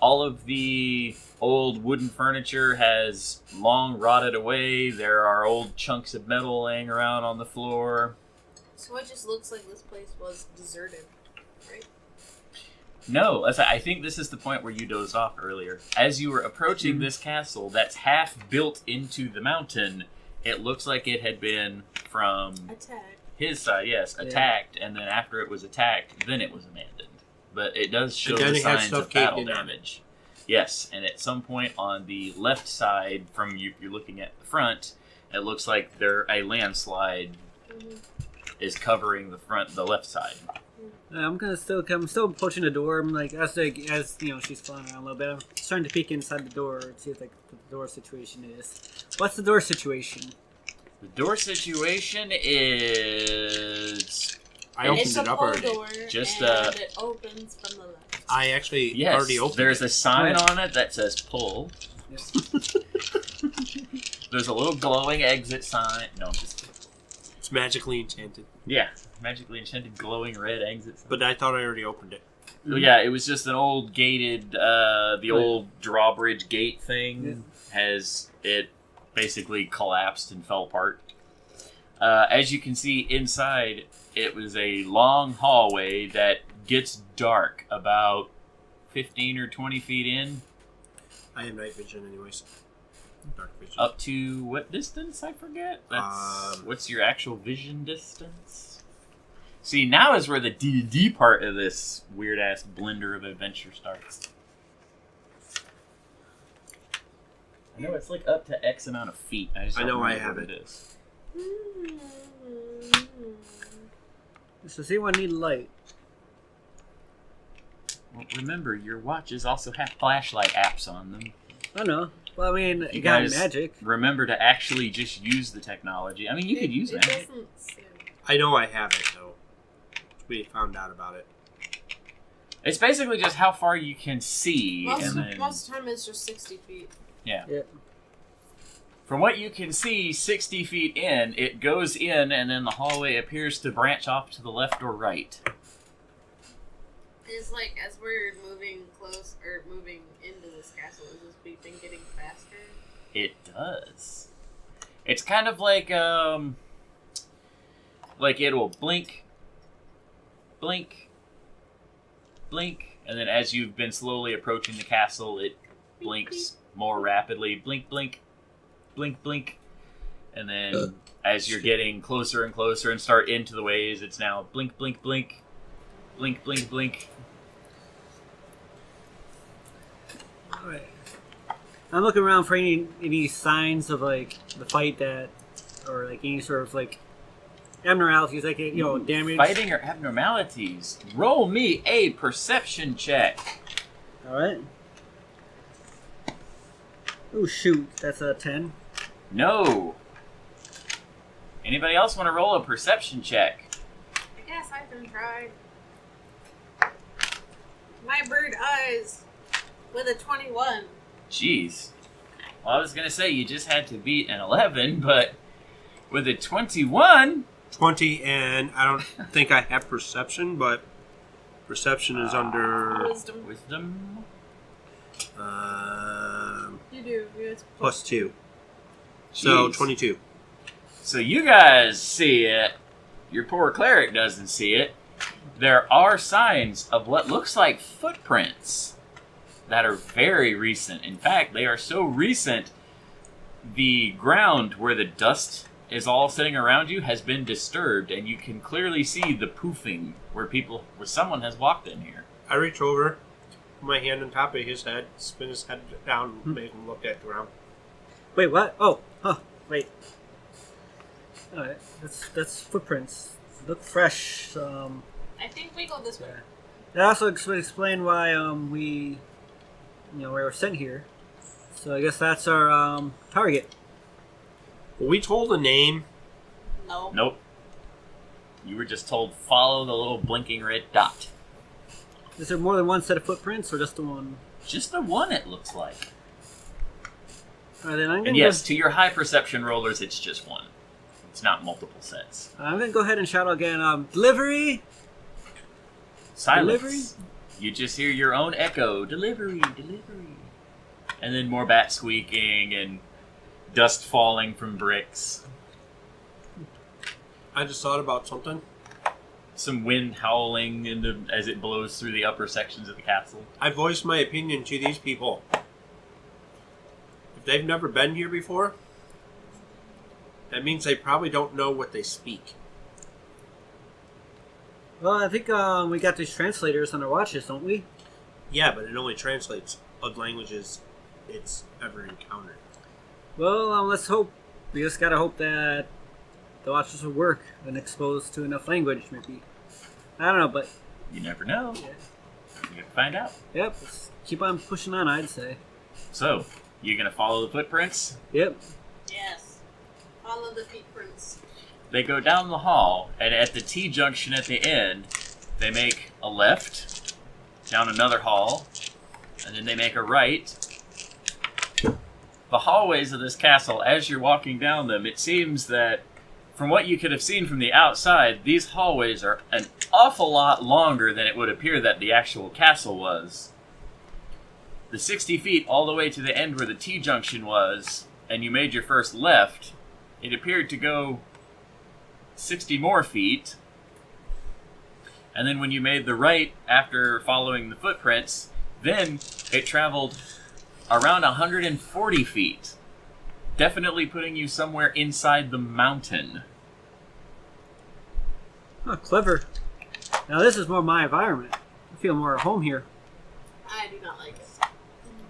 All of the old wooden furniture has long rotted away. There are old chunks of metal laying around on the floor. So it just looks like this place was deserted, right? No, I think this is the point where you dozed off earlier. As you were approaching this castle that's half built into the mountain, it looks like it had been from Attack. his side, yes, attacked, and then after it was attacked, then it was abandoned. But it does show then the it had signs stuff of battle caved in on it. damage. Yes, and at some point on the left side, from you, you're looking at the front, it looks like a landslide is covering the left side. I'm still approaching the door. I'm as she's flying around a little bit. I'm starting to peek inside the door and see what the door situation is. What's the door situation? The door situation is... I opened it's it up a already. door, Just, and it opens from the left. I actually Yes, already opened there's it. a sign Right. on it that says pull. Yes. There's a little glowing exit sign. No, I'm just kidding. It's magically enchanted. Yeah, magically enchanted glowing red exit. But I thought I already opened it. Well, yeah, it was just an old gated, the old drawbridge gate thing has it basically collapsed and fell apart. As you can see inside, it was a long hallway that gets dark about 15 or 20 feet in. I have night vision anyways. Dark vision. Up to what distance? I forget. What's your actual vision distance? See, now is where the D&D part of this weird-ass blender of adventure starts. I know it's like up to X amount of feet. I know I have what it. is. So does anyone need light? Well, remember, your watches also have flashlight apps on them. I know. Well, I mean, You you got guys magic. remember to actually just use the technology. I mean, you could use it magic. doesn't say. I know I have it, though. We found out about it. It's basically just how far you can see. Most and of then, the time it's just 60 feet. yeah. Yeah. From what you can see, 60 feet in, it goes in, and then the hallway appears to branch off to the left or right. It's like as we're moving close or moving into this castle, is this beeping getting faster? It does. It's kind of like it will blink, blink, blink, and then as you've been slowly approaching the castle, it blinks more rapidly. Blink, blink, blink, blink. And then as you're getting closer and closer and start into the ways, it's now blink, blink, blink, blink, blink, blink. Alright. I'm looking around for any signs of like the fight that, or like any sort of like abnormalities, like damage. Fighting or abnormalities. Roll me a perception check. All right. Oh shoot, that's a 10. No. Anybody else want to roll a perception check? I guess I can try. My bird eyes with a 21. Jeez. Well, I was going to say you just had to beat an 11, but with a 21... 20, and I don't think I have perception, but perception is under... Wisdom. Wisdom? You do. It's plus 2. So, Jeez. 22. So you guys see it. Your poor cleric doesn't see it. There are signs of what looks like footprints that are very recent. In fact, they are so recent, the ground where the dust is all sitting around you has been disturbed, and you can clearly see the poofing where someone has walked in here. I reach over, put my hand on top of his head, spin his head down, and make him look at the ground. Wait, what? Oh, huh. Wait. All right, that's footprints. Look fresh. I think we go this way. That also would explain why we were sent here. So I guess that's our target. Were we told a name? No. Nope. You were just told follow the little blinking red dot. Is there more than one set of footprints, or just the one? Just the one, it looks like. All right, then I'm gonna And yes, to your high perception rollers, it's just one. It's not multiple sets. I'm gonna go ahead and shout out again. Delivery. Silence. Delivery? You just hear your own echo. Delivery, delivery. And then more bat squeaking and dust falling from bricks. I just thought about something. Some wind howling as it blows through the upper sections of the castle. I voiced my opinion to these people. If they've never been here before, that means they probably don't know what they speak. Well, I think we got these translators on our watches, don't we? Yeah, but it only translates of languages it's ever encountered. Well, let's hope. We just gotta hope that the watches will work and exposed to enough language, maybe. I don't know, but You never know. yeah. You have to find out. Yep, let's keep on pushing on, I'd say. So, you gonna follow the footprints? Yep. Yes. Follow the footprints. They go down the hall, and at the T-junction at the end, they make a left, down another hall, and then they make a right. The hallways of this castle, as you're walking down them, it seems that from what you could have seen from the outside, these hallways are an awful lot longer than it would appear that the actual castle was. The 60 feet all the way to the end where the T-junction was, and you made your first left, it appeared to go 60 more feet. And then when you made the right after following the footprints, then it traveled around 140 feet. Definitely putting you somewhere inside the mountain. Oh, clever. Now this is more my environment. I feel more at home here. I do not like it.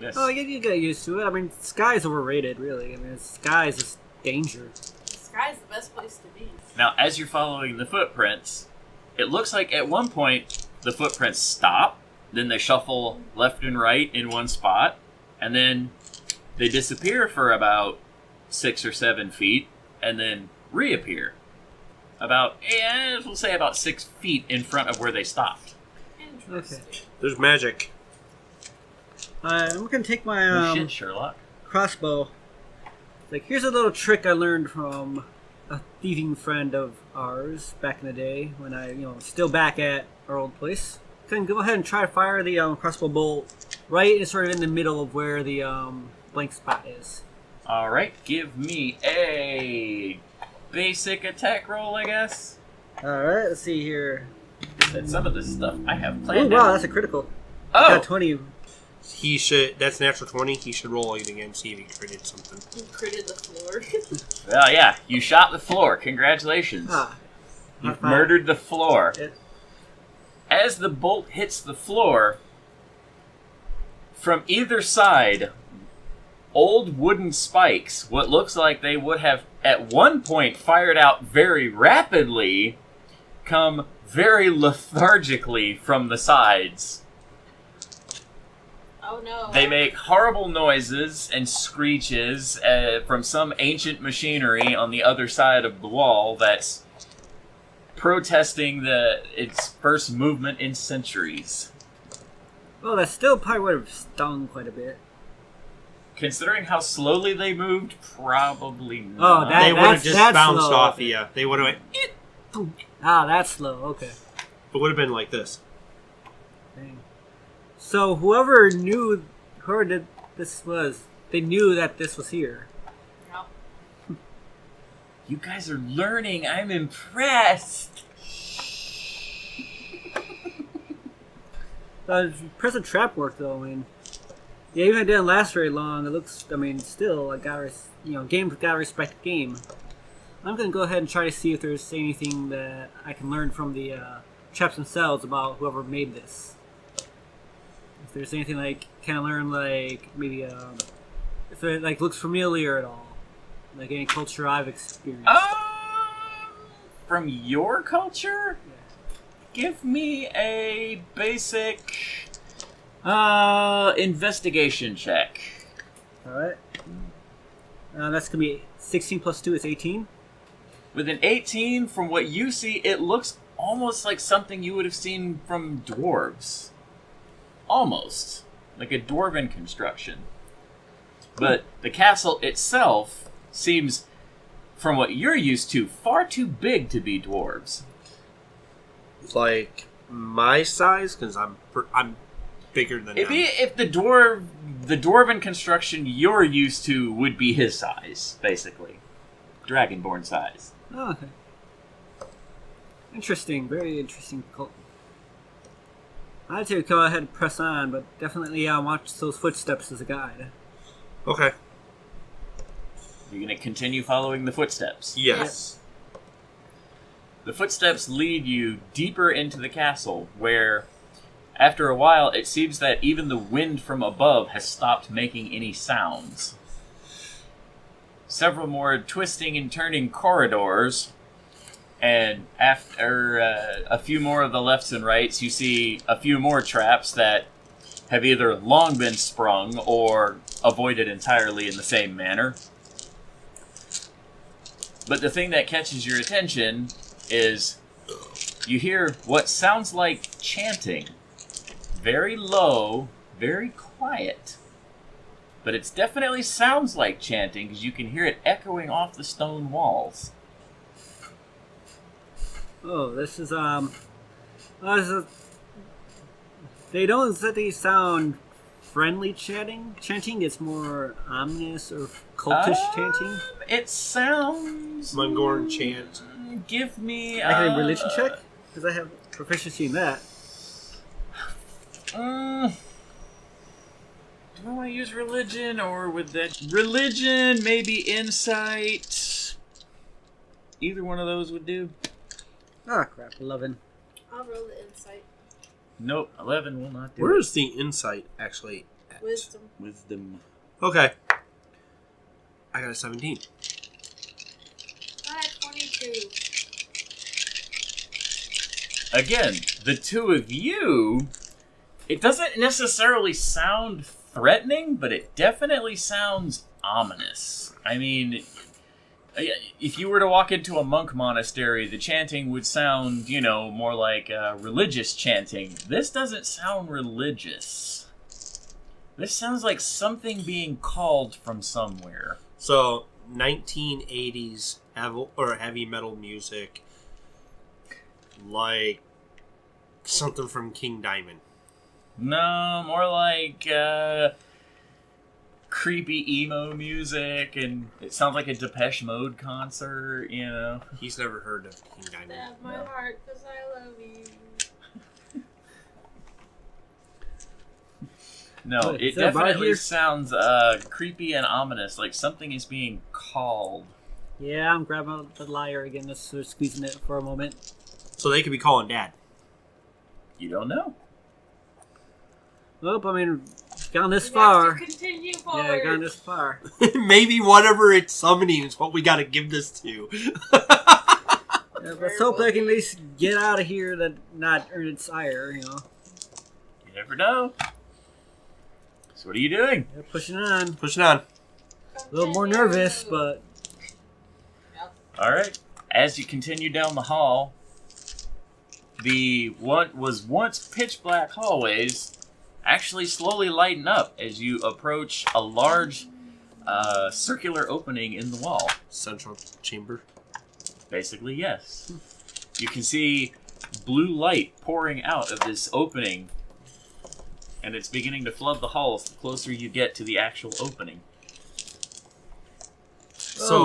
Yes. Oh, you get used to it. I mean, sky's overrated, really. I mean, sky's just danger. The sky's the best place to be. Now, as you're following the footprints, it looks like at one point the footprints stop, then they shuffle left and right in one spot, and then they disappear for about 6 or 7 feet, and then reappear. We'll say about 6 feet in front of where they stopped. Interesting. Okay. There's magic. I'm gonna take my Oh shit, Sherlock. crossbow. Like, here's a little trick I learned from a thieving friend of ours back in the day when I, still back at our old place. Can go ahead and try to fire the crossbow bolt right sort of in the middle of where the blank spot is. Alright, give me a basic attack roll, I guess. Alright, let's see here. And some of this stuff I have Oh, planned wow, out. that's a critical. Oh! Got 20. He should. That's natural 20. He should roll it again, see if he critted something. You critted the floor. Well, yeah, you shot the floor. Congratulations. Ah. You've High five. murdered the floor. Yeah. As the bolt hits the floor, from either side, old wooden spikes, what looks like they would have at one point fired out very rapidly, come very lethargically from the sides. Oh no. They make horrible noises and screeches from some ancient machinery on the other side of the wall that's protesting its first movement in centuries. Well, that still probably would have stung quite a bit. Considering how slowly they moved, probably not. that- They would have just that's bounced slow. off of you. They would have went. Ah, that's slow. Okay. It would have been like this. Dang. So whoever did this was, they knew that this was here. Yep. You guys are learning. I'm impressed. Present trap work, though. I mean, yeah, even if it didn't last very long, it looks. I mean, still, game's gotta respect the game. I'm gonna go ahead and try to see if there's anything that I can learn from the traps themselves about whoever made this. If there's anything can I learn maybe if it looks familiar at all, like any culture I've experienced. From your culture? Yeah. Give me a basic investigation check. All right. That's gonna be 16 plus 2 is 18. With an 18, from what you see, it looks almost like something you would have seen from dwarves. Almost. Like a dwarven construction. But the castle itself seems, from what you're used to, far too big to be dwarves. Like my size, because I'm bigger than It'd him. be if the dwarven construction you're used to would be his size, basically. Dragonborn size. Oh, okay. Interesting, very interesting cult. I'd say go ahead and press on, but definitely watch those footsteps as a guide. Okay. You're going to continue following the footsteps. Yes. The footsteps lead you deeper into the castle, where, after a while, it seems that even the wind from above has stopped making any sounds. Several more twisting and turning corridors, and after a few more of the lefts and rights, you see a few more traps that have either long been sprung or avoided entirely in the same manner. But the thing that catches your attention is you hear what sounds like chanting. Very low, very quiet. But it definitely sounds like chanting because you can hear it echoing off the stone walls. Oh, this is they don't exactly sound friendly chanting. It's more ominous or cultish chanting. It sounds... Mungorn chant. Give me... Like a religion check? Because I have proficiency in that. Do I want to use religion, or would that... Religion, maybe insight. Either one of those would do. Ah, crap. 11. I'll roll the insight. Nope, 11 will not do Where it. is the insight actually at? Wisdom. Okay. I got a 17. I had 22. Again, the two of you, it doesn't necessarily sound threatening, but it definitely sounds ominous. I mean, if you were to walk into a monk monastery, the chanting would sound, more like religious chanting. This doesn't sound religious. This sounds like something being called from somewhere. So, 1980s heavy metal music, like something from King Diamond. No, more like creepy emo music, and it sounds like a Depeche Mode concert, He's never heard of King Diamond. Stab my heart because I love you. No, Wait, it is that definitely here? sounds creepy and ominous, like something is being called. Yeah, I'm grabbing the lyre again. Just sort of squeezing it for a moment. So they could be calling Dad. You don't know. Nope, I mean, gone this We far. have to continue forward. Yeah, gone this far. Maybe whatever it's summoning is what we got to give this to. Yeah, let's hope I can at least get out of here and not earn its ire, You never know. So what are you doing? Yeah, pushing on. Pushing on. A little more nervous, but... Alright. As you continue down the hall, the what was once pitch black hallways actually slowly lighten up as you approach a large circular opening in the wall. Central chamber. Basically, yes. You can see blue light pouring out of this opening, and it's beginning to flood the halls the closer you get to the actual opening. So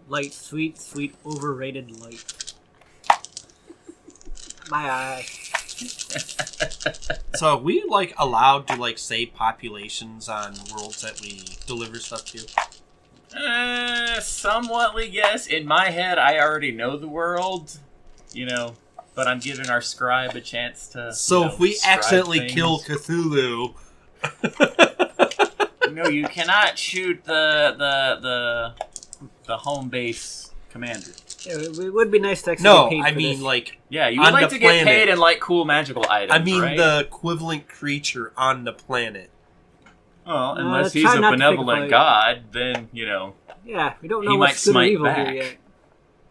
light, sweet, overrated light. My eyes. So are we allowed to save populations on worlds that we deliver stuff to? Somewhatly, yes. In my head, I already know the world, but I'm giving our scribe a chance to. So if we scribe accidentally things. kill Cthulhu, No, you cannot shoot the home base commander. Yeah, it would be nice to actually no, get paid I for mean this. Yeah, you On would like the to get planet. paid in cool magical items. I mean right? the equivalent creature on the planet. Well, unless he's try a not to think benevolent about it. god, then Yeah, we don't he know might what's good or smite evil back. here yet.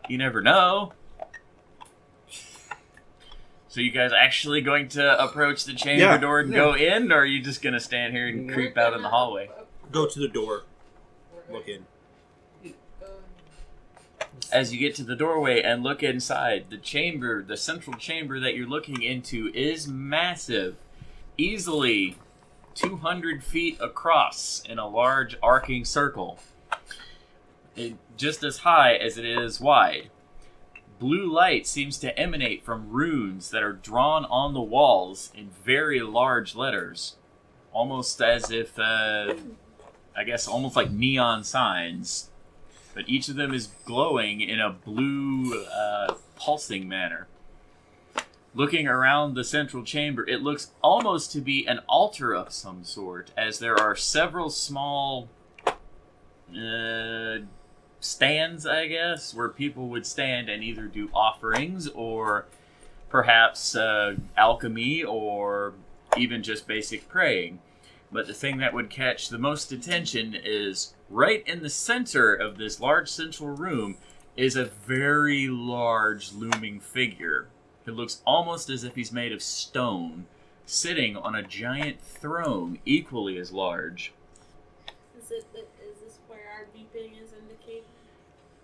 You never know. So you guys actually going to approach the chamber door and go in, or are you just going to stand here and creep out in the hallway? Go to the door. Look in. As you get to the doorway and look inside, the central chamber that you're looking into is massive. Easily 200 feet across in a large arcing circle. Just as high as it is wide. Blue light seems to emanate from runes that are drawn on the walls in very large letters. Almost as if, almost like neon signs. But each of them is glowing in a blue, pulsing manner. Looking around the central chamber, it looks almost to be an altar of some sort, as there are several small stands, I guess, where people would stand and either do offerings or perhaps alchemy or even just basic praying. But the thing that would catch the most attention is right in the center of this large central room is a very large looming figure. It looks almost as if he's made of stone, sitting on a giant throne equally as large. Is this where our beeping is indicated?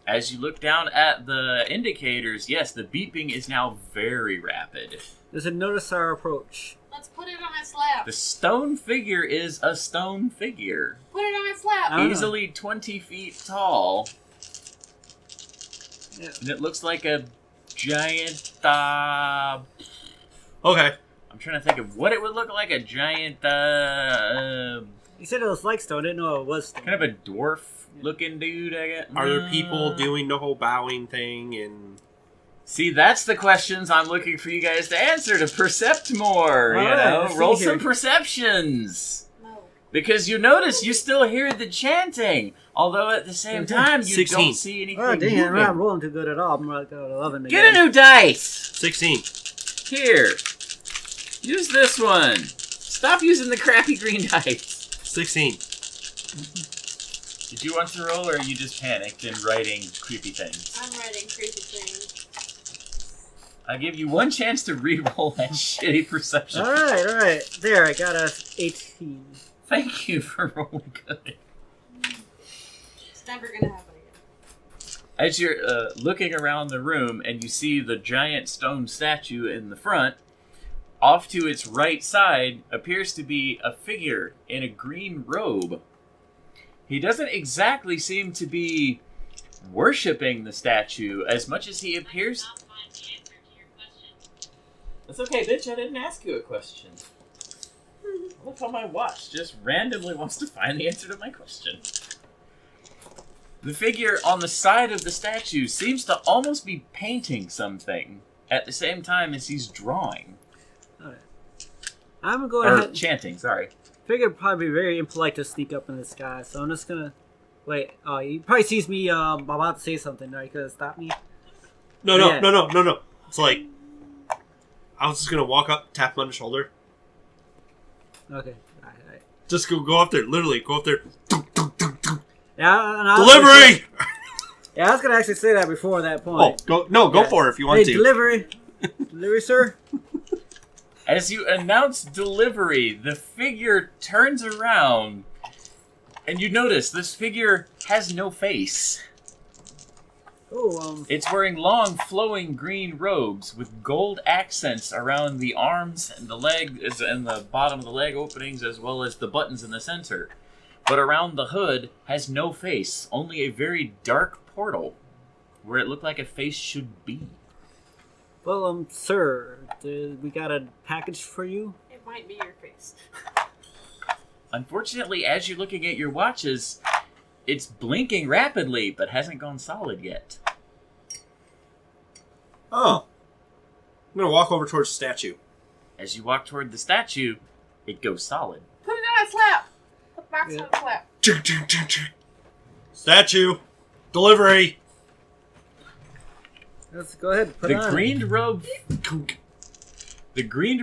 As you look down at the indicators, yes, the beeping is now very rapid. Does it notice our approach? Let's put it on its lap. The stone figure is a stone figure. Put it on its lap. Easily 20 feet tall. Yeah. And it looks like a giant, Okay. I'm trying to think of what it would look like. A giant, You said it was like stone. I didn't know it was stone. kind of a dwarf-looking dude, I guess. Are there people doing the whole bowing thing and... See, that's the questions I'm looking for you guys to answer, to percept more, All you right, know? let's see Roll here. some perceptions. No. Because you notice you still hear the chanting, although at the same time you 16. don't see anything Oh, dang it. I'm not moving. rolling too good at all. I'm like 11 Get a again. new dice! 16. Here. Use this one. Stop using the crappy green dice. 16. Did you want to roll, or are you just panicked and writing creepy things? I'm writing creepy things. I'll give you one chance to re-roll that shitty perception. Alright. There, I got a 18. Thank you for rolling good. It's never gonna happen again. As you're looking around the room and you see the giant stone statue in the front, off to its right side appears to be a figure in a green robe. He doesn't exactly seem to be worshipping the statue as much as he appears... That's okay, bitch. I didn't ask you a question. Look how my watch just randomly wants to find the answer to my question. The figure on the side of the statue seems to almost be painting something at the same time as he's drawing. Alright. I'm gonna go Or ahead. chanting, sorry. Figure it'd probably be very impolite to sneak up in the sky, so I'm just gonna. Wait, oh, he probably sees me about to say something, right? He could have stopped me. No. Yeah. It's like... I was just gonna walk up, tap him on the shoulder. Okay. Alright. Just go up there. Literally, go up there. Yeah, and I Delivery! Yeah, I was gonna actually say that before that point. Go Yeah. for it if you want Hey, to. delivery! Delivery, sir? As you announce delivery, the figure turns around, and you notice this figure has no face. Oh, It's wearing long, flowing green robes with gold accents around the arms and the legs and the bottom of the leg openings, as well as the buttons in the center. But around the hood has no face, only a very dark portal where it looked like a face should be. well, sir, we got a package for you? It might be your face. Unfortunately, as you're looking at your watches, it's blinking rapidly, but hasn't gone solid yet. Oh. I'm gonna walk over towards the statue. As you walk toward the statue, it goes solid. Put it on its lap. Put the box on its lap. Statue! Delivery! Let's go ahead. Put The it on. green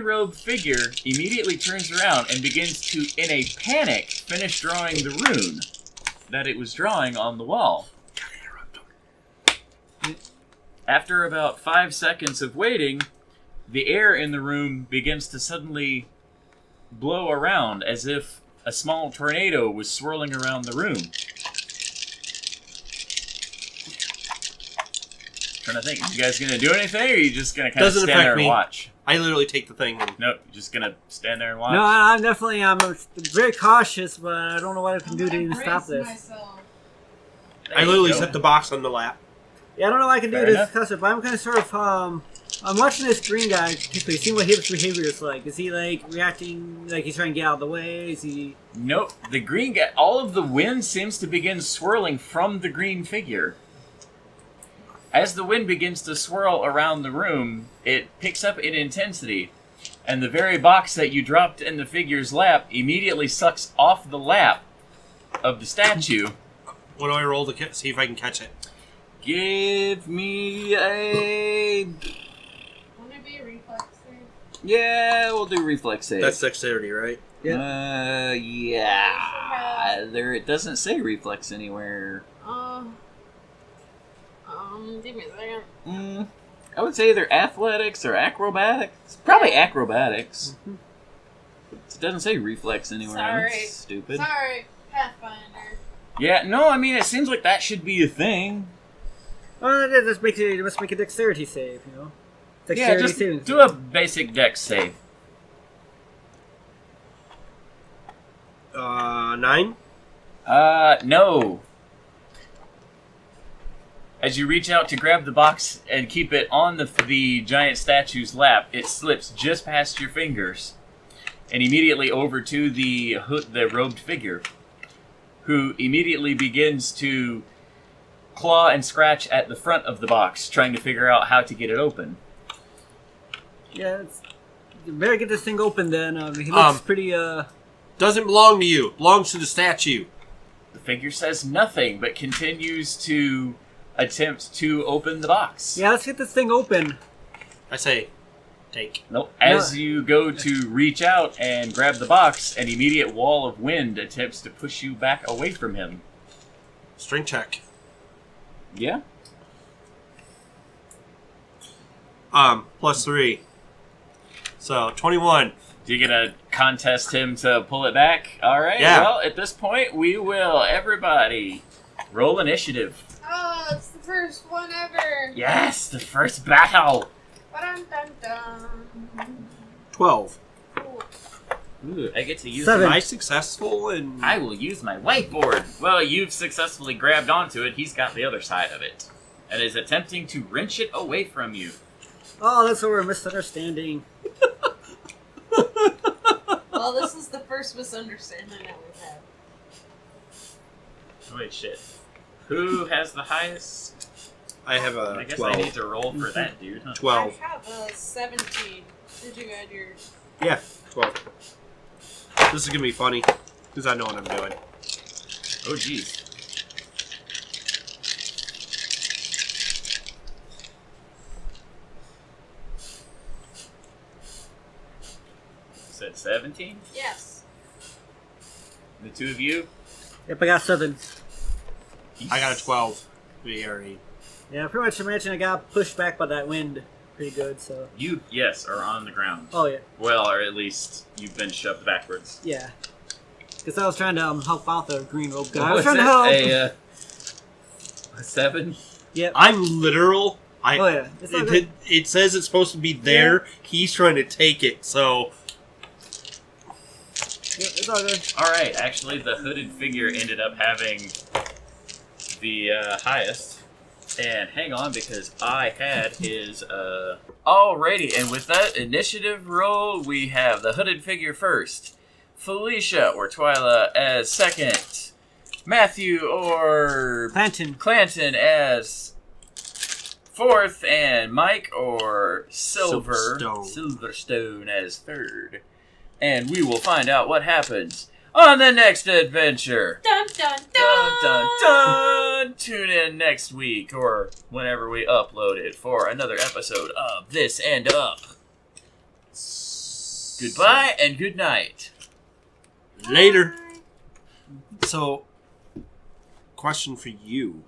robe figure immediately turns around and begins to, in a panic, finish drawing the rune that it was drawing on the wall. After about 5 seconds of waiting, the air in the room begins to suddenly blow around as if a small tornado was swirling around the room. Trying to think, you guys gonna do anything, or are you just gonna kind of Doesn't stand there affect and me. watch? I literally take the thing and... Nope, you're just gonna stand there and watch? No, I'm definitely. I'm very cautious, but I don't know what I can do to even stop this. There I you literally go. set the box on the lap. Yeah, I don't know what I can Fair do to enough. discuss it, but I'm kind of sort of. I'm watching this green guy, particularly, seeing what his behavior is like. Is he like reacting like he's trying to get out of the way? Is he? Nope, the green guy, all of the wind seems to begin swirling from the green figure. As the wind begins to swirl around the room, it picks up in intensity, and the very box that you dropped in the figure's lap immediately sucks off the lap of the statue. What do I roll to see if I can catch it? Give me a... Wouldn't it be a reflex thing? Yeah, we'll do reflex save. That's dexterity, right? Yeah. There, it doesn't say reflex anywhere. Give me a second. I would say either athletics or acrobatics. Probably acrobatics. It doesn't say reflex anywhere. Sorry. That's stupid. Sorry, Pathfinder. Yeah, no, I mean, it seems like that should be a thing. Let's make a dexterity save, you know? Yeah, just do a basic dex save. 9? No. As you reach out to grab the box and keep it on the giant statue's lap, it slips just past your fingers and immediately over to the robed figure, who immediately begins to claw and scratch at the front of the box, trying to figure out how to get it open. Yeah, you better get this thing open then. He looks pretty, Doesn't belong to you. Belongs to the statue. The figure says nothing, but continues to attempt to open the box. Yeah, let's get this thing open. I say, take. Nope. As you go to reach out and grab the box, an immediate wall of wind attempts to push you back away from him. Strength check. Yeah? +3. So, 21. You gonna contest him to pull it back? Alright, Yeah. Well, at this point, we will, everybody, roll initiative. Oh, it's the first one ever. Yes, the first battle! Ba-dum-dum-dum. 12. Cool. Ooh, I get to use 7. Am I successful in... I will use my whiteboard. Well, you've successfully grabbed onto it. He's got the other side of it. And is attempting to wrench it away from you. Oh, that's what we're misunderstanding. Well, this is the first misunderstanding that we've had. Wait, shit. Who has the highest? I have a I guess 12. I need to roll for that dude, huh? 12. I have a 17. Did you add yours? Yeah, 12. This is going to be funny, because I know what I'm doing. Oh, jeez. Said 17? Yes. The two of you? Yep, I got 7. I got a 12. We already... Yeah, pretty much imagine I got pushed back by that wind pretty good, so... You, yes, are on the ground. Oh, yeah. Well, or at least you've been shoved backwards. Yeah. Because I was trying to help out the green robe guy. I What was trying to help! A 7? Yep. I'm literal. Oh, yeah. It's not good. It says it's supposed to be there. Yeah. He's trying to take it, so... Yep, it's all good. Alright, actually, the hooded figure ended up having the highest. And hang on, because I had his, Alrighty, and with that initiative roll, we have the hooded figure first. Felicia or Twila as second. Matthew or Clanden as fourth. And Mike or Silverstone as third. And we will find out what happens on the next adventure. Dun dun dun! Dun dun dun! Tune in next week or whenever we upload it for another episode of This and Up. Goodbye and good night. Later. So, question for you.